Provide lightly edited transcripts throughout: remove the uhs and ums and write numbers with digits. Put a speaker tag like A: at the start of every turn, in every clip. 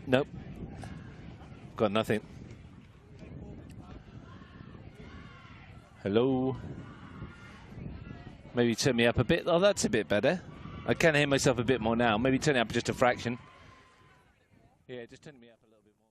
A: Nope. Got nothing. Hello. Maybe turn me up a bit. Oh, that's a bit better. I can hear myself a bit more now. Maybe turn it up just a fraction. Yeah, just turn me up a little bit more.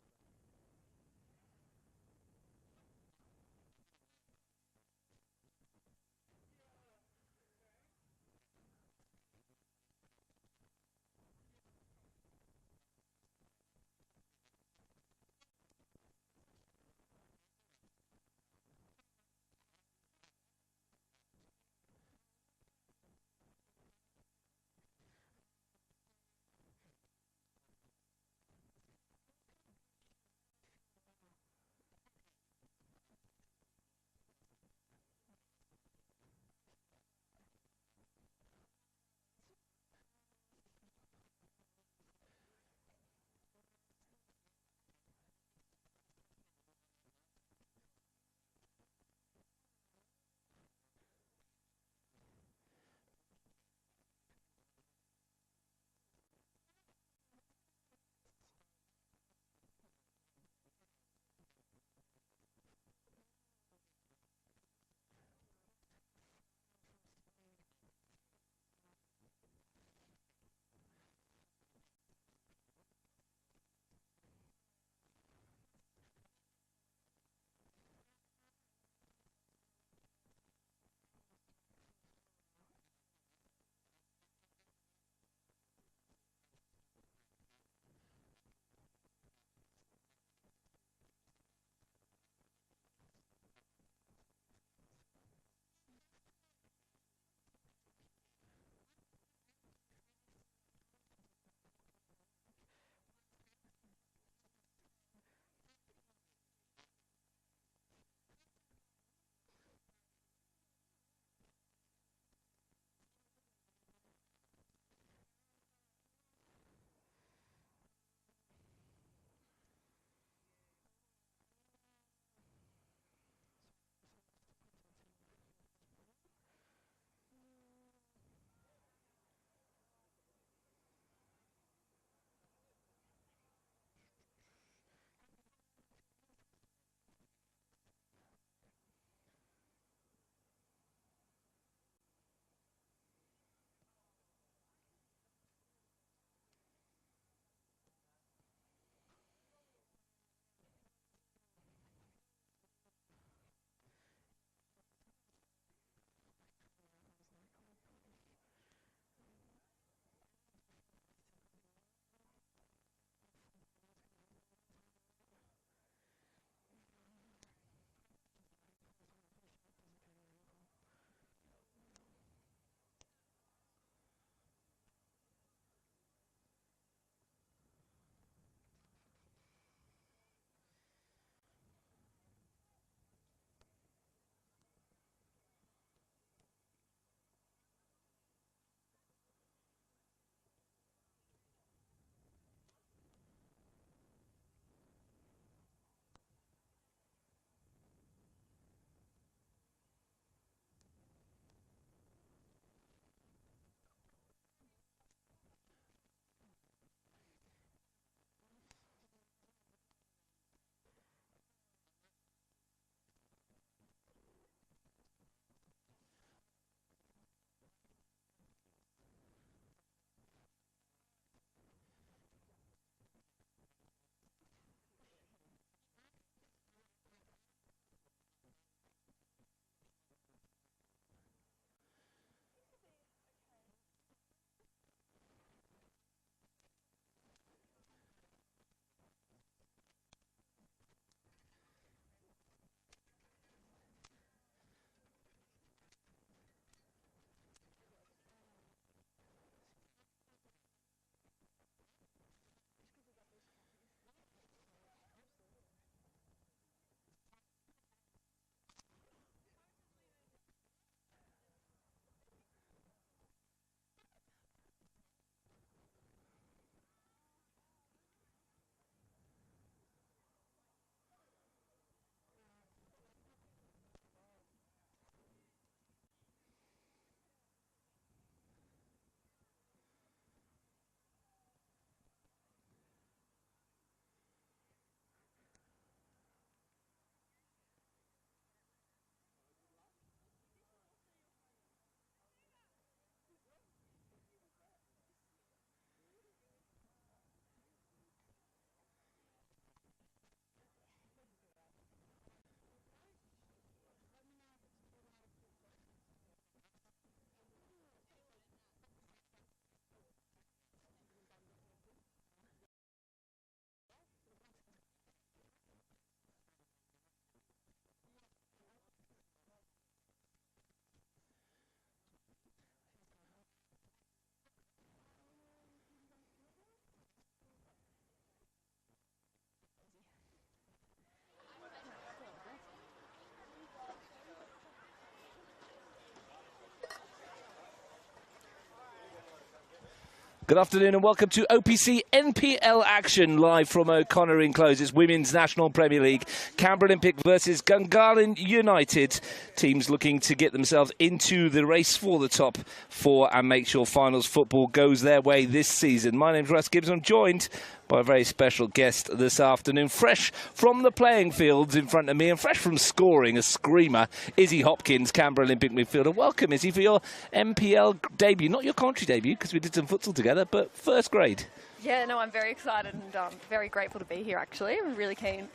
A: Good afternoon and welcome to OPC NPL action live from O'Connor Enclose. It's Women's National Premier League. Canberra Olympic versus Gungahlin United. Teams looking to get themselves into the race for the top four and make sure finals football goes their way this season. My name's Russ Gibbs. I'm joined by a very special guest this afternoon. Fresh from the playing fields in front of me and fresh from scoring, a screamer, Izzy Hopkins, Canberra Olympic midfielder. Welcome, Izzy, for your NPL debut. Not your commentary debut, because we did some futsal together, but first grade. Yeah, no, I'm very excited and very grateful to be here, actually. I'm really keen.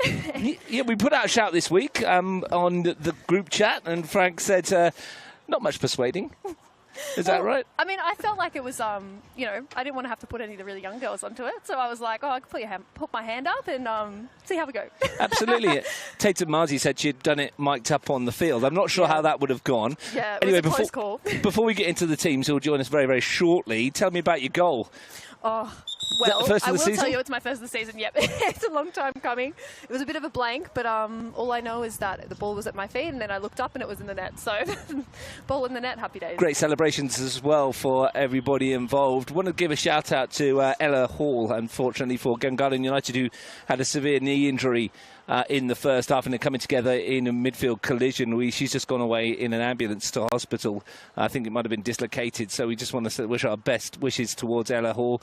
A: Yeah, we put out a shout this week on the group chat, and Frank said, not much persuading. Is that right? I mean, I felt like it was, you know, I didn't want to have to put any of the really young girls onto it. So I was like, oh, I could put my hand up and see how we go. Absolutely. Tatum Marzi said she'd done it mic'd up on the field. I'm not sure how that would have gone. Yeah, it was a close call. Before we get into the teams who will join us very, very shortly, tell me about your goal. Oh, well, I will tell you it's my first of the season. Yep, it's a long time coming. It was a bit of a blank, but all I know is that the ball was at my feet, and then I looked up and it was in the net. So, ball in the net, happy days. Great celebrations as well for everybody involved. Want to give a shout out to Ella Hall, unfortunately for Gungahlin United, who had a severe knee injury in the first half, and they're coming together in a midfield collision. She's just gone away in an ambulance to hospital. I think it might have been dislocated, so we just want to wish our best wishes towards Ella Hall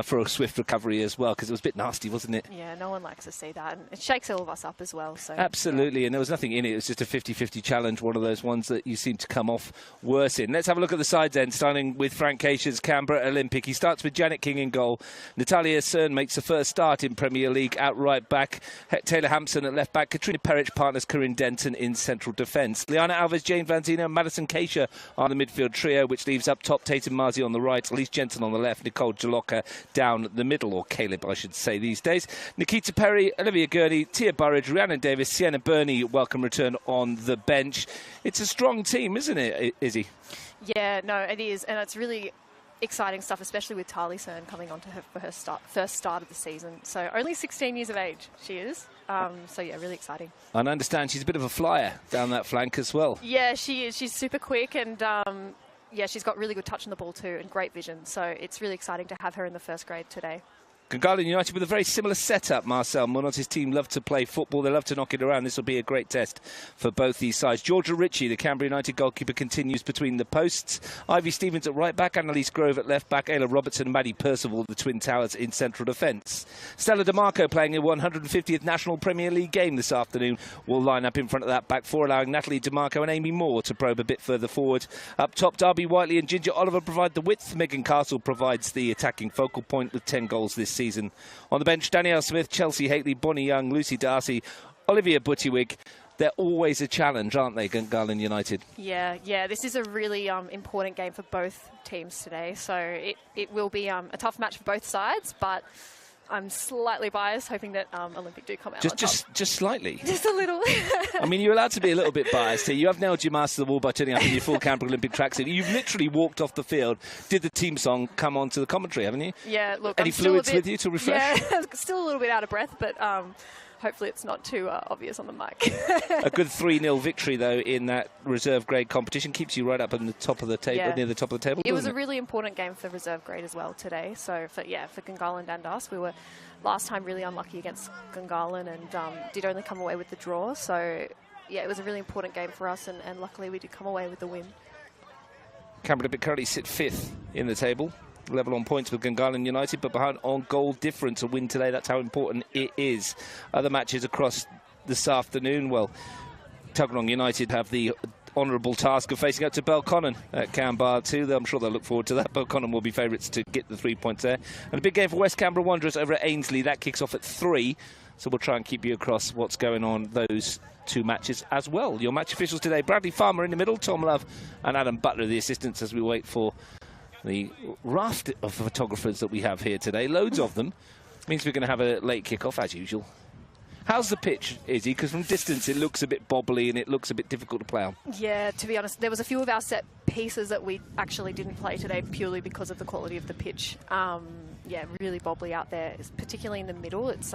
A: for a swift recovery as well, because it was a bit nasty, wasn't it? Yeah, no one likes to see that, and it shakes all of us up as well. So absolutely, yeah. And there was nothing in it. It was just a 50-50 challenge, one of those ones that you seem to come off worse in. Let's have a look at the sides then, starting with Frank Keisha's Canberra Olympic. He starts with Janet King in goal. Natalia Cern makes the first start in Premier League at right back. Taylor Hampson at left back. Katrina Perich partners Corinne Denton in central defence. Liana Alves, Jane Van Zina and Madison Keisha are the midfield trio, which leaves up top Tatum Marzi on the right, Elise Jensen on the left, Nicole Jaloka down the middle, or Caleb I should say these days. Nikita Perry, Olivia Gurney, Tia Burridge, Rhiannon Davis, Sienna Burney, welcome return on the bench. It's a strong team, isn't it, Izzy? Yeah, no, it is, and it's really exciting stuff, especially with Tali Cern coming on to her for her first start of the season. So only 16 years of age she is. So yeah, really exciting. And I understand she's a bit of a flyer down that flank as well. Yeah, she is. She's super quick and yeah, she's got really good touch on the ball too and great vision. So it's really exciting to have her in the first grade today. Gungahlin United with a very similar setup, Marcel Munoz. Team love to play football. They love to knock it around. This will be a great test for both these sides. Georgia Ritchie, the Canberra United goalkeeper, continues between the posts. Ivy Stevens at right back, Annalise Grove at left back, Ayla Robertson, Maddie Percival, the Twin Towers in central defence. Stella DeMarco playing a 150th National Premier League game this afternoon will line up in front of that back four, allowing Natalie DeMarco and Amy Moore to probe a bit further forward. Up top, Darby Whiteley and Ginger Oliver provide the width. Megan Castle provides the attacking focal point with 10 goals this season. On the bench, Danielle Smith, Chelsea Haitley, Bonnie Young, Lucy Darcy, Olivia Buttiwig. They're always a challenge, aren't they, Gungahlin United? Yeah, this is a really important game for both teams today. So it will be a tough match for both sides, but I'm slightly biased, hoping that Olympic do come out on top. Just slightly? Just a little. I mean, you're allowed to be a little bit biased here. You have nailed your master to the wall by turning up in your full Canberra Olympic tracksuit. You've literally walked off the field, did the team song, come on to the commentary, haven't you? Yeah, look, any fluids with you to refresh? Yeah, still a little bit out of breath, but hopefully it's not too obvious on the mic. A good 3-0 victory, though, in that reserve grade competition keeps you right up on the top of the table, near the top of the table. It was a really important game for reserve grade as well today. So for Gungahlin and us, we were last time really unlucky against Gungahlin and did only come away with the draw. So yeah, it was a really important game for us, and luckily we did come away with the win. Canberra currently sit 5th in the table. Level on points with Gungahlin United, but behind on goal difference. A win today, that's how important it is. Other matches across this afternoon, well, Tuggeranong United have the honourable task of facing up to Belconnen at Canberra too. I'm sure they'll look forward to that. Belconnen will be favourites to get the 3 points there. And a big game for West Canberra Wanderers over at Ainsley. That kicks off at 3, so we'll try and keep you across what's going on those two matches as well. Your match officials today, Bradley Farmer in the middle, Tom Love and Adam Butler, the assistants, as we wait for the raft of photographers that we have here today. Loads of them. Means we're going to have a late kick-off as usual. How's the pitch, Izzy? Because from distance it looks a bit bobbly and it looks a bit difficult to play on. Yeah, to be honest, there was a few of our set pieces that we actually didn't play today purely because of the quality of the pitch. Yeah, really bobbly out there, particularly in the middle. It's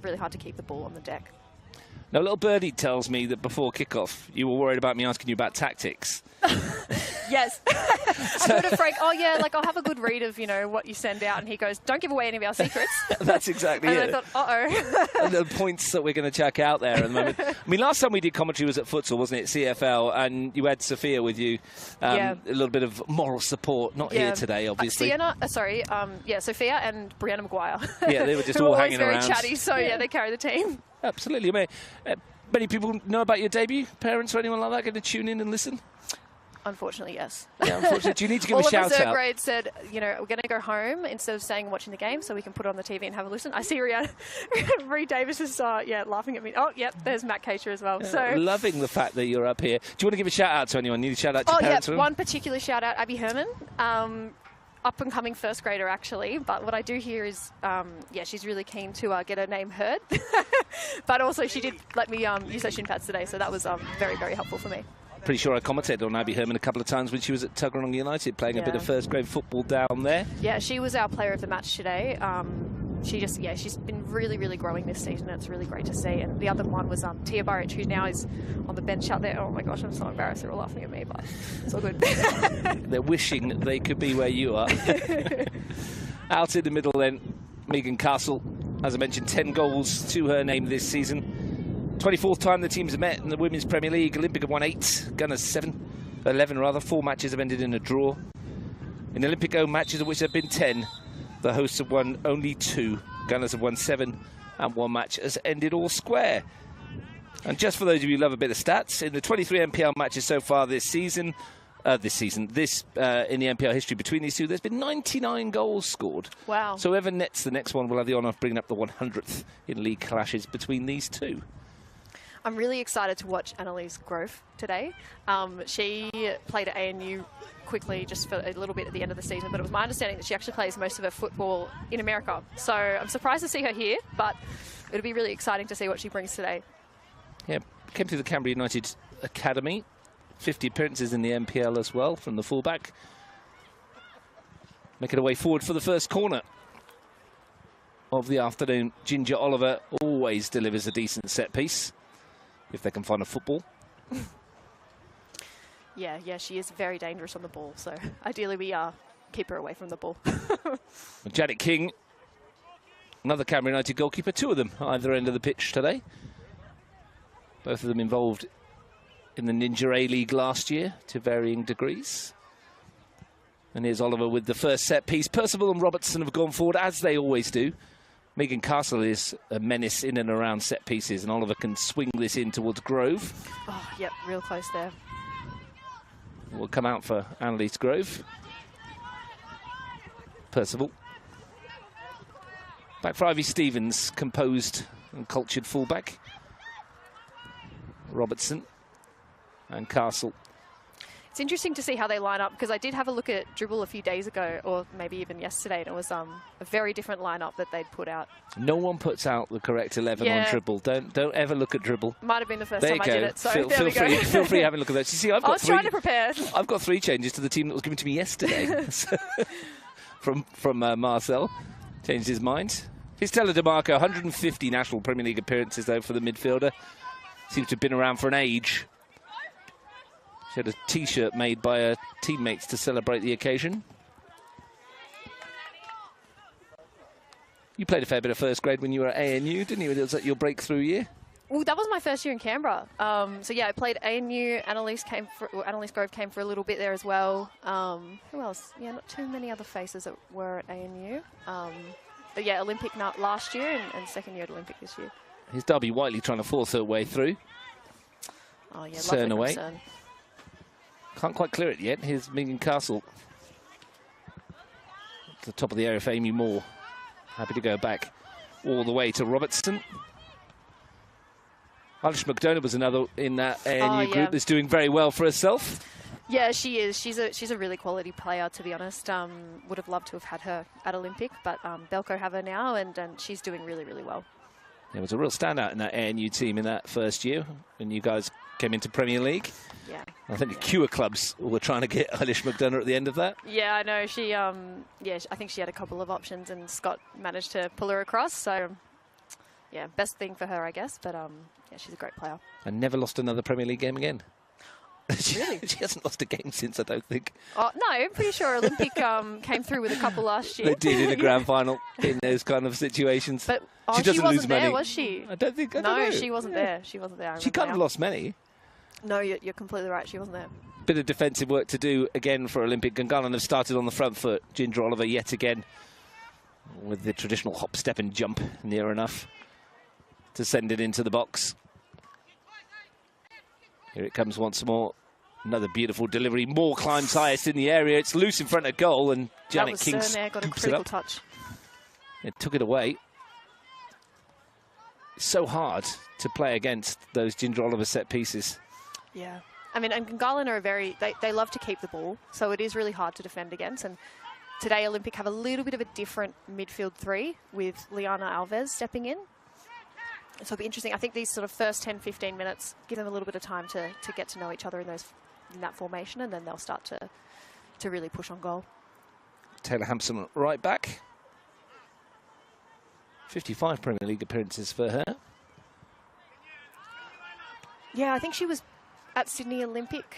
A: really hard to keep the ball on the deck. Now, little birdie tells me that before kick-off you were worried about me asking you about tactics.
B: Yes. I put to Frank, oh yeah, like I'll have a good read of, you know, what you send out. And he goes, don't give away any of our secrets.
A: That's exactly
B: and
A: it.
B: I thought, uh-oh.
A: The points that we're going to check out there at the moment. I mean, last time we did commentary was at futsal, wasn't it? CFL, and you had Sophia with you. A little bit of moral support. Not here today, obviously.
B: Sophia and Brianna Maguire.
A: Yeah, they were just all hanging around.
B: Very chatty, so yeah, they carry the team.
A: Absolutely. Many people know about your debut. Parents or anyone like that going to tune in and listen?
B: Unfortunately, yes.
A: Yeah, unfortunately. Do you need to give a shout out?
B: All of the third grade said, you know, we're going to go home instead of staying and watching the game so we can put it on the TV and have a listen. I see Reed Davis is laughing at me. Oh, yep, there's Matt Cater as well. So
A: loving the fact that you're up here. Do you want to give a shout out to anyone? You need to shout out to your parents?
B: One particular shout out, Abby Herman. Up and coming first grader actually, but what I do hear is she's really keen to get her name heard. But also she did let me use her shin pads today, so that was very, very helpful for me.
A: Pretty sure I commented on Abby Herman a couple of times when she was at Tuggeranong United playing a bit of first grade football down there. Yeah,
B: she was our player of the match today. She's been really, really growing this season. It's really great to see. And the other one was Tia Burridge, who now is on the bench out there. Oh my gosh, I'm so embarrassed. They're all laughing at me, but it's all good.
A: They're wishing they could be where you are. Out in the middle then, Megan Castle, as I mentioned, 10 goals to her name this season. 24th time the teams have met in the Women's Premier League. Olympic have won 8, Gunners 11 rather. 4 matches have ended in a draw. In Olympic home matches, of which there have been 10, the hosts have won only 2. Gunners have won 7, and 1 match has ended all square. And just for those of you who love a bit of stats, in the 23 NPL matches so far this season, in the NPL history between these two, there's been 99 goals scored.
B: Wow.
A: So whoever nets the next one will have the honour of bringing up the 100th in league clashes between these two.
B: I'm really excited to watch Annalise Grove today. She played at ANU quickly just for a little bit at the end of the season, but it was my understanding that she actually plays most of her football in America. So I'm surprised to see her here, but it'll be really exciting to see what she brings today.
A: Yeah, came through the Canberra United Academy. 50 appearances in the NPL as well from the fullback. Making her way forward for the first corner of the afternoon. Ginger Oliver always delivers a decent set piece if they can find a football.
B: Yeah, she is very dangerous on the ball, so ideally we keep her away from the ball.
A: Janet King, another Canberra United goalkeeper, 2 of them either end of the pitch today. Both of them involved in the Ninja A-League last year to varying degrees. And here's Oliver with the first set piece. Percival and Robertson have gone forward, as they always do. Megan Castle is a menace in and around set pieces, and Oliver can swing this in towards Grove.
B: Oh, yep, real close there.
A: Will come out for Annalise Grove. Percival. Back for Ivy Stevens, composed and cultured fullback. Robertson and Castle.
B: It's interesting to see how they line up, because I did have a look at Dribble a few days ago, or maybe even yesterday, and it was a very different lineup that they'd put out.
A: No one puts out the correct 11 on Dribble. Don't ever look at Dribble.
B: Might have been the first time I did it, so
A: feel free having a look at those. You see, I
B: was trying to prepare.
A: I've got 3 changes to the team that was given to me yesterday from Marcel. Changed his mind. Here's Stella DeMarco, 150 National Premier League appearances though for the midfielder. Seems to have been around for an age. She had a T-shirt made by her teammates to celebrate the occasion. You played a fair bit of first grade when you were at ANU, didn't you? Was that your breakthrough year?
B: Well, that was my first year in Canberra. So yeah, I played ANU. Annalise Grove came for a little bit there as well. Who else? Yeah, not too many other faces that were at ANU. But yeah, Olympic last year and second year at Olympic this year.
A: Here's Darby Whiteley trying to force her way through.
B: Oh yeah,
A: Cern away.
B: Cern.
A: Can't quite clear it yet. Here's Megan Castle. To the top of the area for Amy Moore. Happy to go back all the way to Robertson. Alice McDonough was another in that ANU group that's doing very well for herself.
B: Yeah, she is. She's a really quality player, to be honest. Would have loved to have had her at Olympic, but Belco have her now, and she's doing really, really well.
A: It was a real standout in that ANU team in that first year when you guys came into Premier League.
B: Yeah.
A: I think the Cure clubs were trying to get Eilish McDonough at the end of that.
B: Yeah, I know. She, I think she had a couple of options and Scott managed to pull her across. So, yeah, best thing for her, I guess. But, yeah, she's a great player.
A: And never lost another Premier League game again.
B: Really?
A: She hasn't lost a game since, I don't think.
B: Oh, no, I'm pretty sure Olympic came through with a couple last year.
A: They did in a grand final in those kind of situations.
B: But
A: she
B: she wasn't
A: lose
B: there,
A: many.
B: was she?
A: I don't think.
B: No, she wasn't there. She wasn't there.
A: She can't have lost many.
B: No, you're completely right. She wasn't there.
A: Bit of defensive work to do again for Olympic. Gungahlin have started on the front foot. Ginger Oliver yet again with the traditional hop, step and jump near enough to send it into the box. Here it comes once more. Another beautiful delivery. More climbs highest in the area. It's loose in front of goal, and Janet King
B: got a
A: scoops
B: critical
A: it up.
B: touch.
A: It took it away. It's so hard to play against those Ginger Oliver set pieces.
B: Yeah. I mean, and Gungahlin are they love to keep the ball, so it is really hard to defend against. And today, Olympic have a little bit of a different midfield three with Liana Alves stepping in. So it'll be interesting. I think these sort of first 10, 15 minutes give them a little bit of time to get to know each other in that formation, and then they'll start to really push on goal.
A: Taylor Hampson right back. 55 Premier League appearances for her.
B: Yeah, I think she was at Sydney Olympic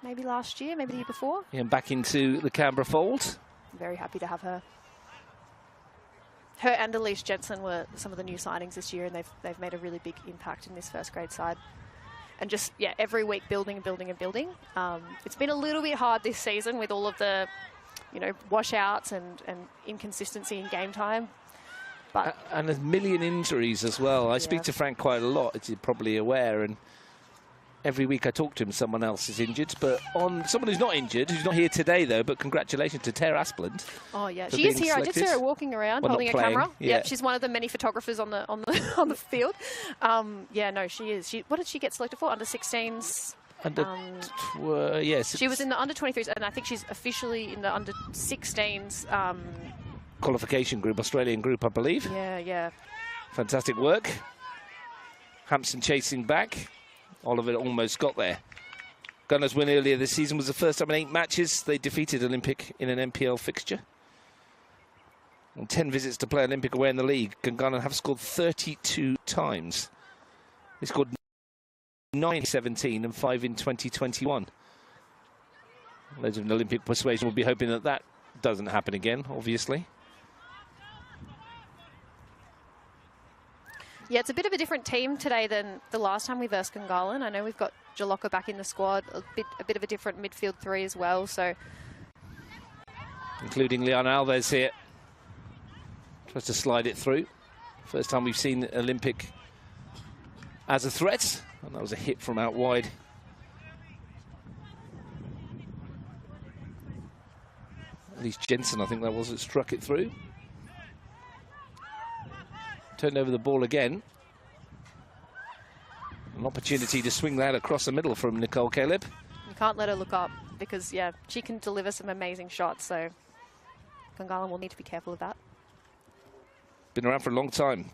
B: maybe last year, maybe the year before.
A: Yeah, and back into the Canberra fold.
B: I'm very happy to have her. Her and Elise Jensen were some of the new signings this year, and they've made a really big impact in this first grade side. And just, yeah, every week building and building and building. It's been a little bit hard this season with all of the, washouts and inconsistency in game time. But
A: and a million injuries as well. I speak to Frank quite a lot, as you're probably aware, and every week I talk to him, someone else is injured. But on someone who's not injured, who's not here today, though, but congratulations to Tara Aspland.
B: Oh, yeah. She is here.
A: Selected.
B: I did see her walking around holding a camera. Yeah, she's one of the many photographers on the field. Yeah, no, she is. What did she get selected for? Under 16s?
A: Yes.
B: She was in the under 23s, and I think she's officially in the under 16s.
A: Qualification group, Australian group, I believe.
B: Yeah.
A: Fantastic work. Hampson chasing back. Oliver almost got there. Gunners' win earlier this season was the first time in 8 matches they defeated Olympic in an NPL fixture. On 10 visits to play Olympic away in the league, Gungahlin have scored 32 times. They scored 9 in 17 and 5 in 2021. Those of an Olympic persuasion will be hoping that that doesn't happen again, obviously.
B: Yeah, it's a bit of a different team today than the last time we versed Gungahlin. I know we've got Jalocka back in the squad, a bit of a different midfield three as well. So,
A: including Liana Alves here. Tries to slide it through. First time we've seen Olympic as a threat. And that was a hit from out wide. At least Jensen, I think that was, that struck it through. Turned over the ball again. An opportunity to swing that across the middle from Nicole Caleb.
B: You can't let her look up because, yeah, she can deliver some amazing shots. So Gungahlin will need to be careful of that.
A: Been around for a long time.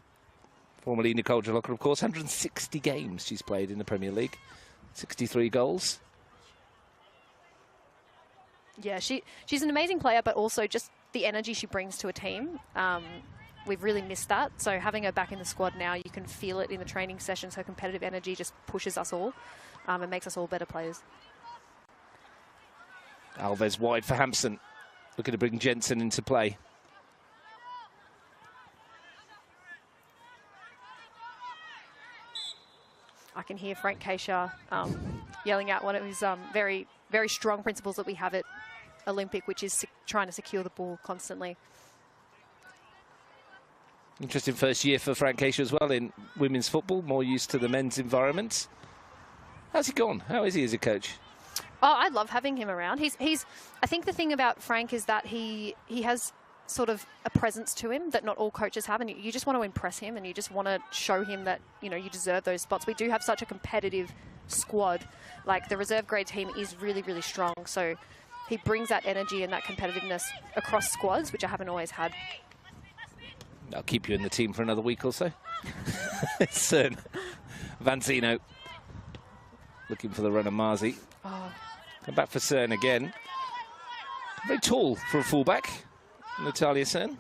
A: Formerly Nicole Jalocka, of course. 160 games she's played in the Premier League. 63 goals.
B: Yeah, she's an amazing player, but also just the energy she brings to a team. We've really missed that. So having her back in the squad now, you can feel it in the training sessions. Her competitive energy just pushes us all and makes us all better players.
A: Alves wide for Hampson. Looking to bring Jensen into play.
B: I can hear Frank Keisha yelling out one of his very, very strong principles that we have at Olympic, which is trying to secure the ball constantly.
A: Interesting first year for Frank Keisha as well in women's football, more used to the men's environment. How's he gone? How is he as a coach?
B: Oh, I love having him around. He's. I think the thing about Frank is that he has sort of a presence to him that not all coaches have, and you just want to impress him and you just want to show him that, you deserve those spots. We do have such a competitive squad. Like, the reserve grade team is really, really strong. So he brings that energy and that competitiveness across squads, which I haven't always had.
A: I'll keep you in the team for another week or so. Cern. Vancino looking for the runner, Marzi.
B: Oh.
A: Come back for Cern again. Very tall for a fullback, Natalia Cern.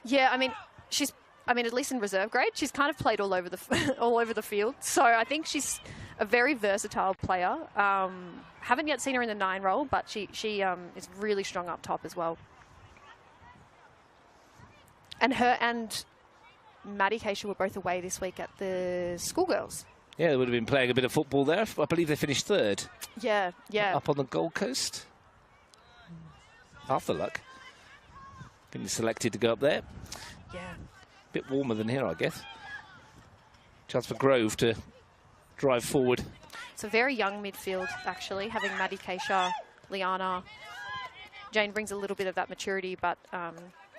B: Yeah, I mean, she's I mean, at least in reserve grade, she's kind of played all over the all over the field. So I think she's a very versatile player. Haven't yet seen her in the 9 role, but she is really strong up top as well. And her and Maddie Keisha were both away this week at the schoolgirls.
A: Yeah, they would have been playing a bit of football there. I believe they finished 3rd.
B: Yeah, yeah.
A: Up on the Gold Coast. Half the luck. Been selected to go up there.
B: Yeah.
A: Bit warmer than here, I guess. Chance for Grove to drive forward.
B: It's a very young midfield, actually, having Maddie Keisha, Liana. Jane brings a little bit of that maturity, but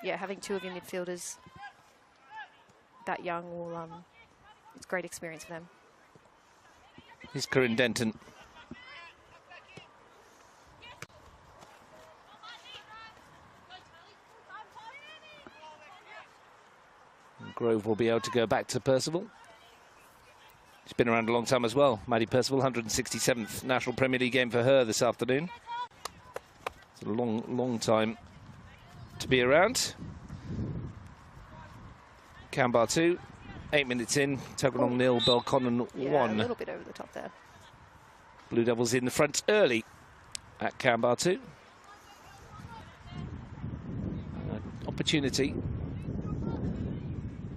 B: yeah, having 2 of your midfielders that young will, it's great experience for them.
A: Here's Corinne Denton. And Grove will be able to go back to Percival. She's been around a long time as well. Maddie Percival, 167th National Premier League game for her this afternoon. It's a long time to be around. Canberra 2, 8 minutes in, Tuggeranong 0, Belconnen 1.
B: Yeah, a little bit over the top there.
A: Blue Devils in the front early at Canberra 2. Opportunity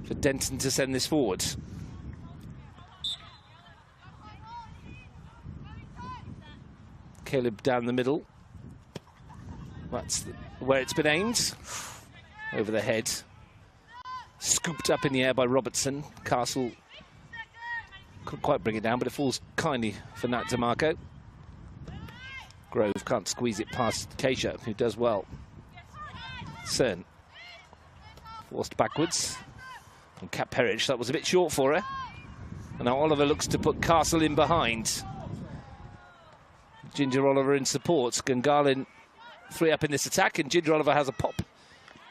A: for Denton to send this forward. Caleb down the middle. That's where it's been aimed. Over the head. Scooped up in the air by Robertson. Castle couldn't quite bring it down, but it falls kindly for Nat DeMarco. Grove can't squeeze it past Keisha, who does well. Cern forced backwards. And Kat Perich, that was a bit short for her. And now Oliver looks to put Castle in behind. Ginger Oliver in support. Gungahlin 3 up in this attack, and Ginger Oliver has a pop.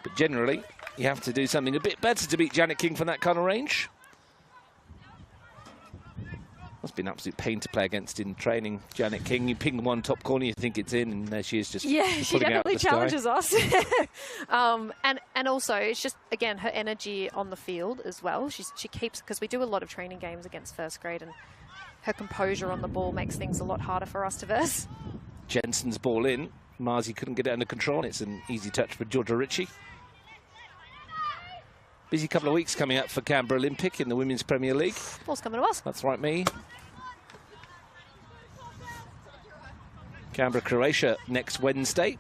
A: But generally, you have to do something a bit better to beat Janet King from that kind of range. Must be an absolute pain to play against in training. Janet King, you ping one top corner, you think it's in, and there she is just
B: she definitely challenges us. and also, it's just, again, her energy on the field as well. She keeps, because we do a lot of training games against first grade, and her composure on the ball makes things a lot harder for us to verse.
A: Jensen's ball in. Marzi couldn't get it under control. It's an easy touch for Georgia Ritchie. Busy couple of weeks coming up for Canberra Olympic in the Women's Premier League.
B: Ball's coming to us.
A: That's right, me. Canberra, Croatia next Wednesday.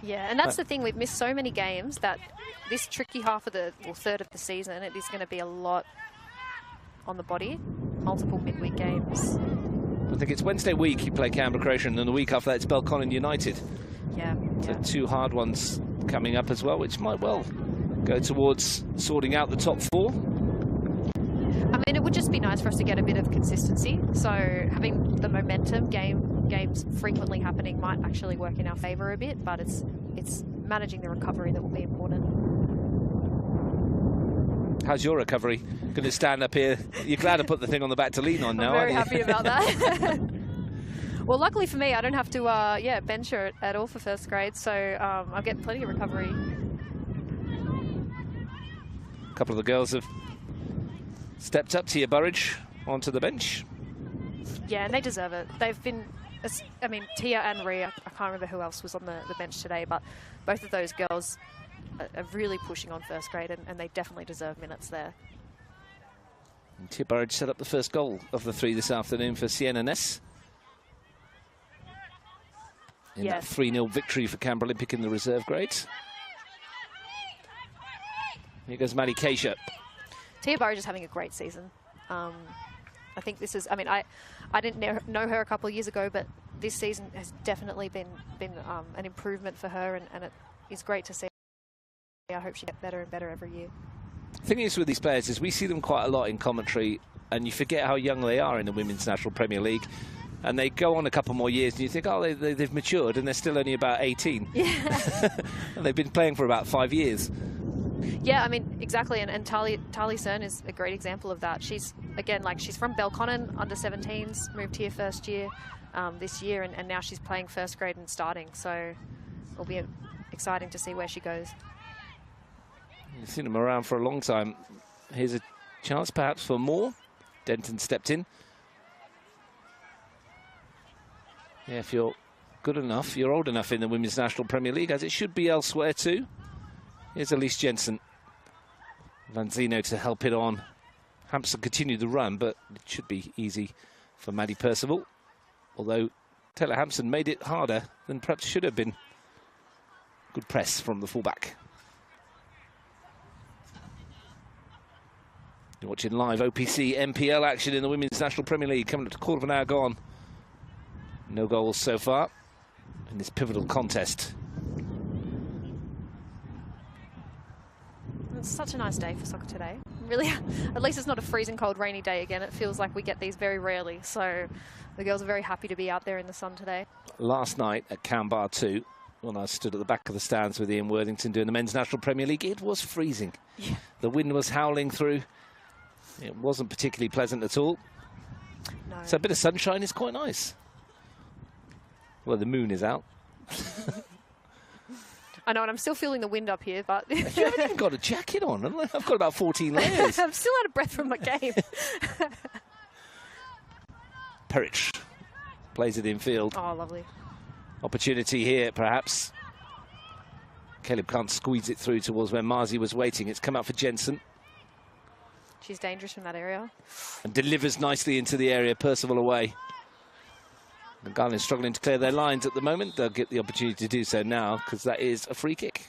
B: Yeah, and that's the thing. We've missed so many games that this tricky half of the, or third of the season, it is going to be a lot on the body. Multiple midweek games.
A: I think it's Wednesday week you play Canberra, Croatia, and then the week after that it's Belconnen United.
B: Yeah.
A: So 2 hard ones coming up as well, which might well go towards sorting out the top 4.
B: I mean, it would just be nice for us to get a bit of consistency. So having the momentum, games frequently happening might actually work in our favour a bit, but it's managing the recovery that will be important.
A: How's your recovery? Going to stand up here? You're glad I put the thing on the back to lean on now,
B: I'm very
A: aren't you?
B: happy about that. Well, luckily for me, I don't have to bench her at all for first grade, so I'll get plenty of recovery.
A: A couple of the girls have stepped up. Tia Burridge onto the bench.
B: Yeah, and they deserve it. They've been, I mean, Tia and Rhea, I can't remember who else was on the bench today, but both of those girls are really pushing on first grade, and they definitely deserve minutes there.
A: And Tia Burridge set up the first goal of the 3 this afternoon for Sienna Ness. In that 3-0 victory for Canberra Olympic in the reserve grades. Here goes Maddie Keisha.
B: Tia Burridge is having a great season. I think this is, I mean, I didn't know her a couple of years ago, but this season has definitely been an improvement for her, and it is great to see. I hope she gets better and better every year.
A: The thing is with these players is we see them quite a lot in commentary, and you forget how young they are in the Women's National Premier League. And they go on a couple more years, and you think, oh, they've matured, and they're still only about 18.
B: Yeah.
A: And they've been playing for about 5 years.
B: Yeah, I mean, exactly. And Tali Cern is a great example of that. She's, again, like, she's from Belconnen, under 17s, moved here first year this year, and now she's playing first grade and starting. So it'll be exciting to see where she goes.
A: You've seen them around for a long time. Here's a chance perhaps for more. Denton stepped in. Yeah, if you're good enough, you're old enough in the Women's National Premier League, as it should be elsewhere too. Here's Elise Jensen. Vanzino to help it on. Hampson continued the run, but it should be easy for Maddie Percival. Although Taylor Hampson made it harder than perhaps should have been. Good press from the fullback. You're watching live OPC NPL action in the Women's National Premier League. Coming up to a quarter of an hour gone. No goals so far in this pivotal contest.
B: It's such a nice day for soccer today. Really, at least it's not a freezing cold rainy day again. It feels like we get these very rarely. So the girls are very happy to be out there in the sun today.
A: Last night at Canberra 2, when I stood at the back of the stands with Ian Worthington doing the Men's National Premier League, it was freezing.
B: Yeah.
A: The wind was howling through. It wasn't particularly pleasant at all.
B: No.
A: So a bit of sunshine is quite nice. Well, the moon is out.
B: I know, and I'm still feeling the wind up here, but...
A: You haven't even got a jacket on. I've got about 14 layers.
B: I'm still out of breath from my game.
A: Perich plays it in field.
B: Oh, lovely.
A: Opportunity here, perhaps. Caleb can't squeeze it through towards where Marzi was waiting. It's come out for Jensen.
B: She's dangerous from that area.
A: And delivers nicely into the area. Percival away. Gungahlin struggling to clear their lines at the moment. They'll get the opportunity to do so now, because that is a free kick.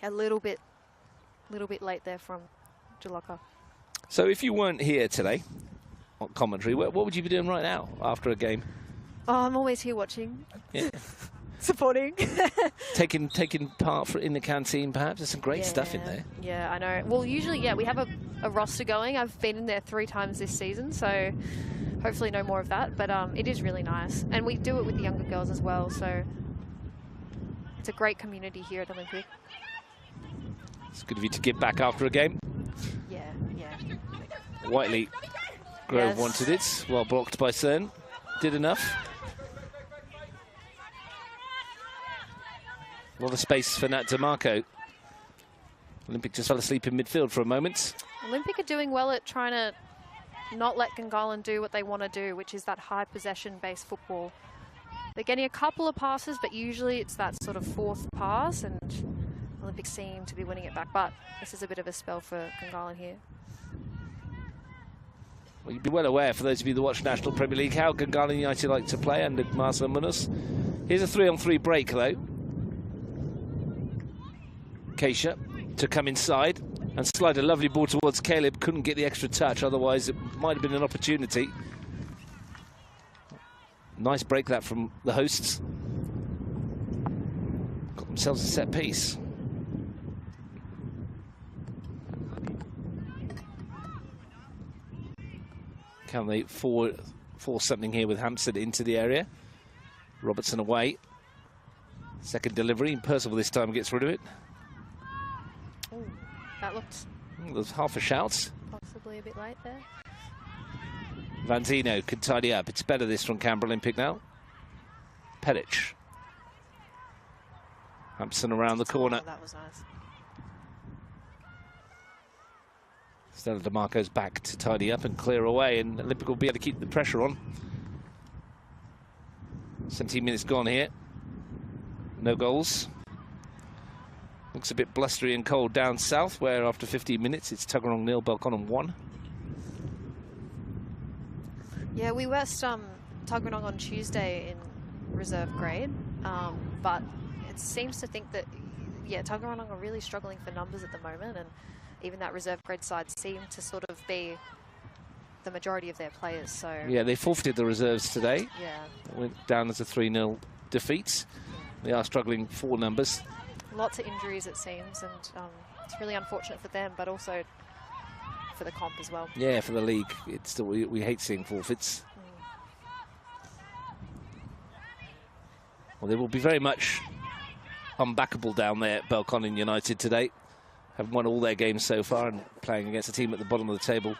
B: A little bit late there from Jalaka.
A: So if you weren't here today on commentary, what would you be doing right now after a game?
B: Oh, I'm always here watching.
A: Yeah.
B: Supporting.
A: taking part in the canteen, perhaps. There's some great stuff in there.
B: Yeah, I know. Well, usually, yeah, we have a roster going. I've been in there 3 times this season, so hopefully no more of that. But it is really nice. And we do it with the younger girls as well, so it's a great community here at Olympic.
A: It's good of you to give back after a game.
B: Yeah.
A: Whiteley Grove wanted it. Well blocked by Cern. Did enough. A lot of space for Nat DeMarco. Olympic just fell asleep in midfield for a moment.
B: Olympic are doing well at trying to not let Gungahlin do what they want to do, which is that high possession-based football. They're getting a couple of passes, but usually it's that sort of 4th pass, and Olympic seem to be winning it back. But this is a bit of a spell for Gungahlin here.
A: Well, you'd be well aware, for those of you that watch National Premier League, how Gungahlin United like to play under Marcel Munoz. Here's a 3-on-3 break, though. Keisha to come inside and slide a lovely ball towards Caleb. Couldn't get the extra touch, otherwise it might have been an opportunity. Nice break that from the hosts. Got themselves a set piece. Can they force something here with Hampson into the area? Robertson away. Second delivery, and Percival this time gets rid of it.
B: Ooh, that looked...
A: There's half a shout.
B: Possibly a bit late there.
A: Vanzino can tidy up. It's better this from Canberra Olympic now. Perich. Hampson around the corner.
B: Oh, that was nice.
A: Stella DeMarco's back to tidy up and clear away, and Olympic will be able to keep the pressure on. 17 minutes gone here. No goals. Looks a bit blustery and cold down south, where after 15 minutes it's Tuggeranong 0, Belconnen 1.
B: Yeah, we west Tuggeranong on Tuesday in reserve grade, but it seems to think that, yeah, Tuggeranong are really struggling for numbers at the moment, and even that reserve grade side seem to sort of be the majority of their players. So
A: yeah, they forfeited the reserves today.
B: Yeah,
A: Went down as a 3-0 defeat. They are struggling for numbers.
B: lots of injuries it seems, and it's really unfortunate for them, but also for the comp as well.
A: Yeah, for the league, it's still, we hate seeing forfeits. Well, they will be very much unbackable down there at Belconnen United today. Have won all their games so far and playing against a team at the bottom of the table.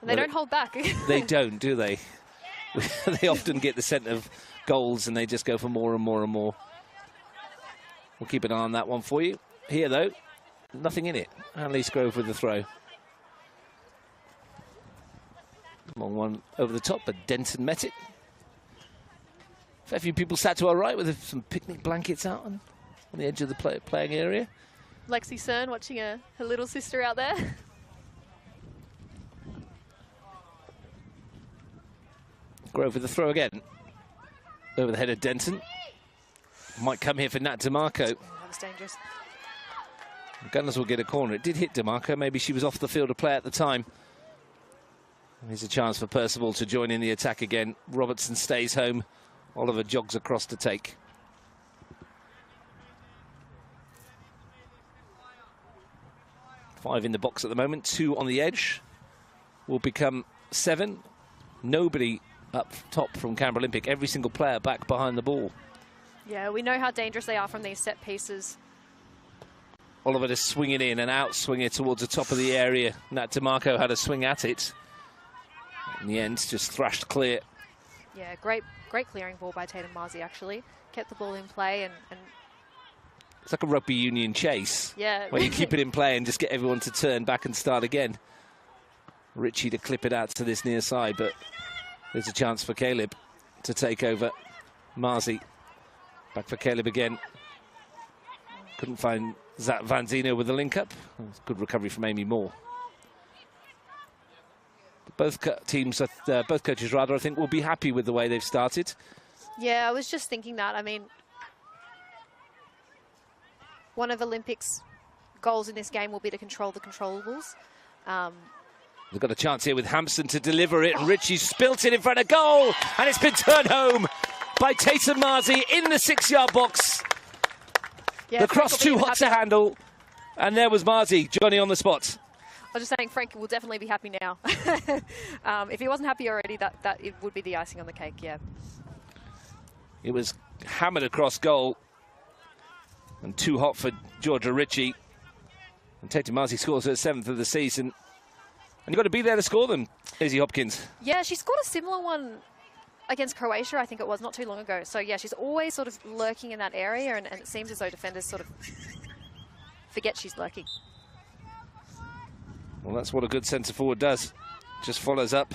B: And they don't hold back.
A: They don't, do they? They often get the scent of goals and they just go for more and more and more. We'll keep an eye on that one for you. Here, though, nothing in it. Annalise Grove with the throw. Long one over the top, but Denton met it. A fair few people sat to our right with some picnic blankets out on the edge of the playing area.
B: Lexi Cern watching her little sister out there.
A: Grove with the throw again. Over the head of Denton. Might come here for Nat DeMarco.
B: That was dangerous.
A: Gunners will get a corner. It did hit DeMarco. Maybe she was off the field of play at the time. Here's a chance for Percival to join in the attack again. Robertson stays home. Oliver jogs across to take. Five in the box at the moment. 2 on the edge. Will become 7. Nobody up top from Canberra Olympic. Every single player back behind the ball.
B: Yeah, we know how dangerous they are from these set pieces.
A: Oliver just swinging in and out, swinging towards the top of the area. Nat DeMarco had a swing at it. In the end, just thrashed clear.
B: Yeah, great clearing ball by Tatum Marzi, actually. Kept the ball in play and
A: it's like a rugby union chase.
B: Yeah.
A: Where you keep it in play and just get everyone to turn back and start again. Ritchie to clip it out to this near side, but there's a chance for Caleb to take over. Marzi. Back for Caleb again. Couldn't find Zach Vanzino with the link-up. Good recovery from Amy Moore. Both teams, both coaches rather, I think, will be happy with the way they've started.
B: Yeah, I was just thinking that. I mean, one of Olympics' goals in this game will be to control the controllables.
A: They've got a chance here with Hampson to deliver it, and Ritchie spilt it in front of goal, and it's been turned home by Tatum Marzi in the 6-yard box.
B: Yeah,
A: the cross too hot to handle, and there was Marzi, Johnny on the spot.
B: I was just saying, Frank will definitely be happy now. If he wasn't happy already, that it would be the icing on the cake, yeah.
A: It was hammered across goal, and too hot for Georgia Ritchie. And Tatum Marzi scores her 7th of the season. And you've got to be there to score them, Izzy Hopkins.
B: Yeah, she scored a similar one against Croatia, I think it was, not too long ago. So, yeah, she's always sort of lurking in that area, and it seems as though defenders sort of forget she's lurking.
A: Well, that's what a good centre forward does. Just follows up.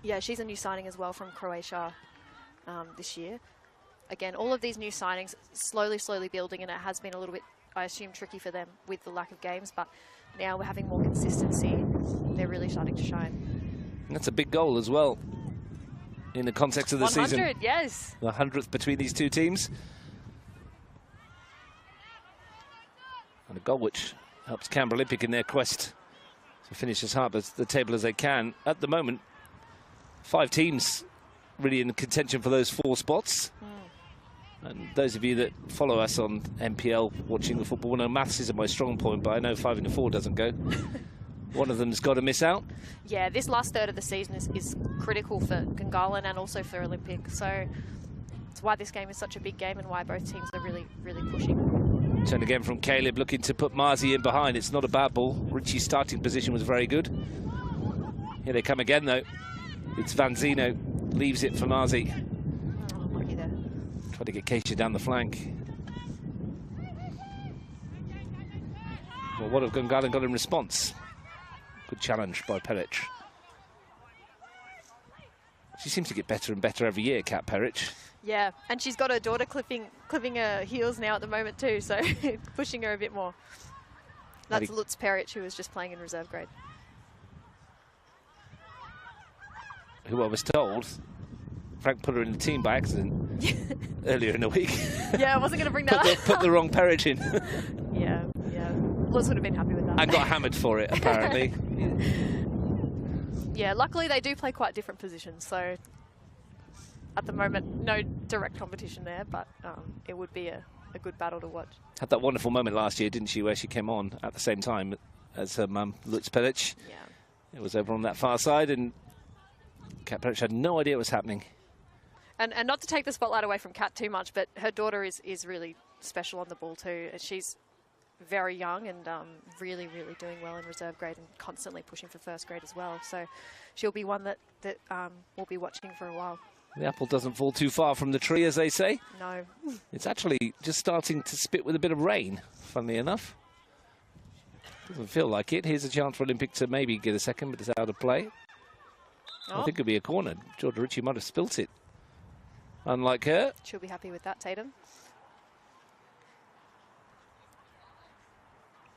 B: Yeah, she's a new signing as well from Croatia this year. Again, all of these new signings slowly building, and it has been a little bit, I assume, tricky for them with the lack of games, but now we're having more consistency. They're really starting to shine.
A: And that's a big goal as well in the context of the
B: 100,
A: season.
B: Yes.
A: The 100th between these two teams. And a goal which helps Canberra Olympic in their quest to finish as hard as the table as they can. At the moment, 5 teams really in contention for those 4 spots. And those of you that follow us on NPL watching the football know maths isn't my strong point, but I know 5 into 4 doesn't go. One of them's got to miss out.
B: Yeah, this last third of the season is critical for Gungahlin and also for Olympic. So it's why this game is such a big game and why both teams are really pushing.
A: Turn again from Caleb, looking to put Marzi in behind. It's not a bad ball. Ritchie's starting position was very good. Here they come again, though. It's Vanzino. Leaves it for Marzi.
B: Oh, lucky there.
A: Try to get Keisha down the flank. Well, what have Gungahlin got in response? Good challenge by Peric. She seems to get better and better every year, Kat Peric.
B: Yeah, and she's got her daughter clipping her heels now at the moment too, so pushing her a bit more. That's Lutz Peric, who was just playing in reserve grade.
A: Who I was told, Frank put her in the team by accident earlier in the week.
B: Yeah, I wasn't going to bring that up.
A: Put the wrong Peric in.
B: Yeah. Lutz would have been happy with that.
A: And got hammered for it, apparently.
B: Yeah, luckily they do play quite different positions, so at the moment, no direct competition there, but it would be a good battle to watch.
A: Had that wonderful moment last year, didn't she, where she came on at the same time as her mum, Lutz Peric.
B: Yeah.
A: It was over on that far side, and Kat Peric had no idea what was happening.
B: And not to take the spotlight away from Kat too much, but her daughter is really special on the ball too. She's very young and really doing well in reserve grade and constantly pushing for first grade as well. So she'll be one that we'll be watching for a while.
A: The apple doesn't fall too far from the tree, as they say.
B: No.
A: It's actually just starting to spit with a bit of rain, funnily enough. Doesn't feel like it. Here's a chance for Olympic to maybe get a second, but it's out of play. I think it'll be a corner. Georgia Ritchie might have spilt it. Unlike her.
B: She'll be happy with that, Tatum.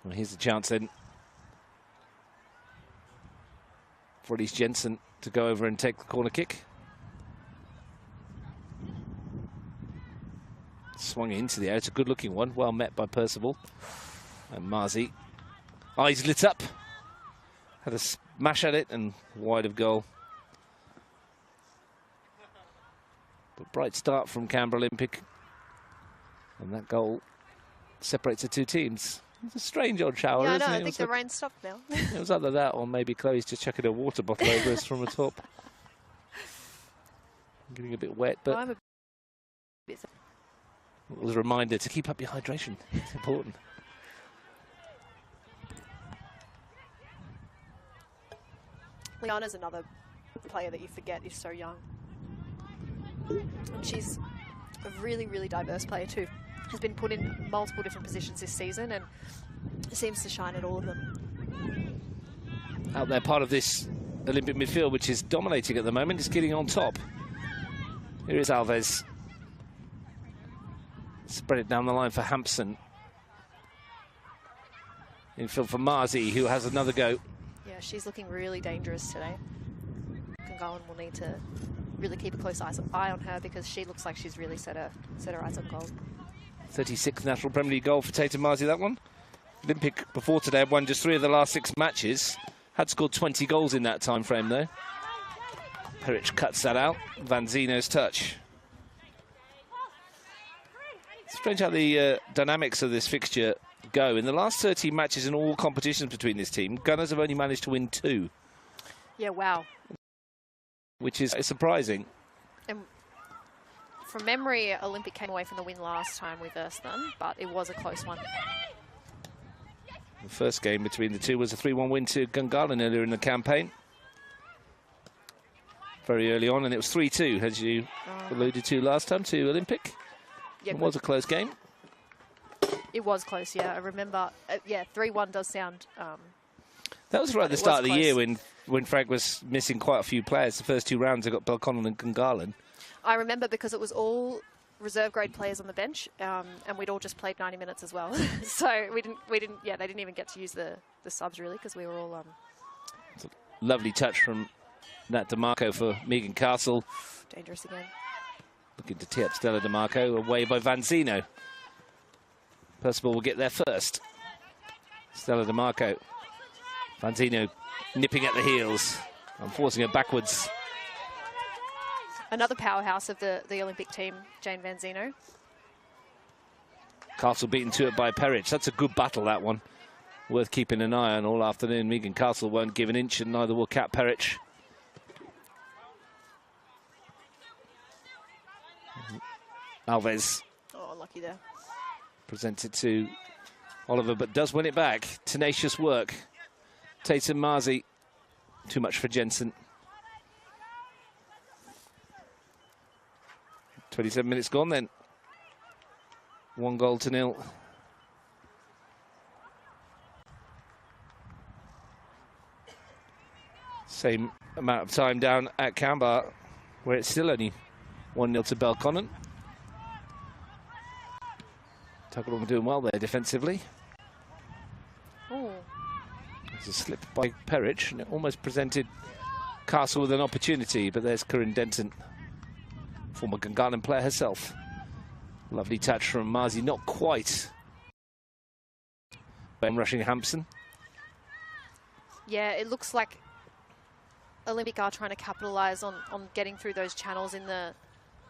A: Well, here's a chance then for Elise Jensen to go over and take the corner kick. Swung into the air. It's a good-looking one. Well met by Percival. And Marzi, eyes lit up. Had a smash at it and wide of goal. But bright start from Canberra Olympic. And that goal separates the two teams. It's a strange old shower,
B: yeah,
A: isn't it?
B: I think the rain stopped now.
A: It was either that or maybe Chloe's just chucking a water bottle over us from the top. Getting a bit wet, but
B: I'm a bit...
A: it was a reminder to keep up your hydration. It's important.
B: Liana's another player that you forget is so young. And she's a really, really diverse player too. Has been put in multiple different positions this season and seems to shine at all of them.
A: Out there, part of this Olympic midfield, which is dominating at the moment, is getting on top. Here is Alves. Spread it down the line for Hampson. Infield for Marzi, who has another go.
B: Yeah, she's looking really dangerous today. Gungahlin will need to really keep a close eye on her because she looks like she's really set her eyes on goal.
A: 36th National Premier League goal for Tatum Marzi, that one. Olympic before today had won just 3 of the last 6 matches. Had scored 20 goals in that time frame though. Peric cuts that out. Vanzino's touch. Strange how the dynamics of this fixture go. In the last 13 matches in all competitions between this team, Gunners have only managed to win 2.
B: Yeah, wow.
A: Which is surprising.
B: And from memory, Olympic came away from the win last time we versed them, but it was a close one.
A: The first game between the two was a 3-1 win to Gungahlin earlier in the campaign. Very early on, and it was 3-2, as you alluded to last time, to Olympic.
B: Yeah,
A: it was a close game.
B: It was close, yeah. I remember, yeah, 3-1 does sound...
A: that was right at the start of the year when Frank was missing quite a few players. The first 2 rounds, I got Belconnen and Gungahlin.
B: I remember because it was all reserve grade players on the bench, and we'd all just played 90 minutes as well. So we didn't. Yeah, they didn't even get to use the subs really because we were all.
A: It's a lovely touch from Nat DeMarco for Megan Castle.
B: Dangerous again.
A: Looking to tee up Stella DeMarco, away by Vanzino. Percival will get there first. Stella DeMarco. Vanzino nipping at the heels and forcing her backwards.
B: Another powerhouse of the Olympic team, Jane Vanzino.
A: Castle beaten to it by Peric. That's a good battle, that one. Worth keeping an eye on all afternoon. Megan Castle won't give an inch, and neither will Kat Peric. Alves.
B: Oh, unlucky there.
A: Presents it to Oliver, but does win it back. Tenacious work. Tatum Marzi. Too much for Jensen. 27 minutes gone then. 1-0. Same amount of time down at Canberra, where it's still only 1-0 to Belconnen. Tuggerall doing well there defensively.
B: Ooh.
A: There's a slip by Peric, and it almost presented Castle with an opportunity, but there's Corinne Denton, former Gungahlin player herself. Lovely touch from Marzi, not quite. Ben rushing Hampson.
B: Yeah, it looks like Olympic are trying to capitalise on getting through those channels in the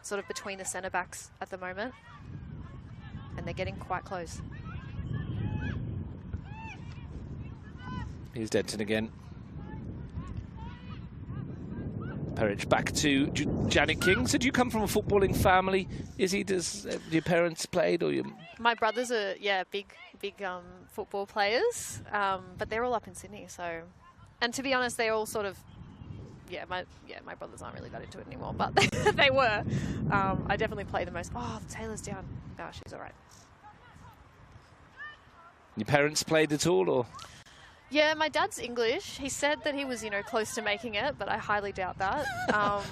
B: sort of between the centre backs at the moment. And they're getting quite close.
A: Here's Denton again. Peric back to Janet King. So do you come from a footballing family? Does your parents played or your...
B: My brothers are, yeah, big football players, but they're all up in Sydney, so... And to be honest, they're all sort of... my brothers aren't really that into it anymore, but they were. I definitely play the most... Oh, Taylor's down. Oh, she's all right.
A: Your parents played at all, or...?
B: Yeah, my dad's English. He said that he was, close to making it, but I highly doubt that.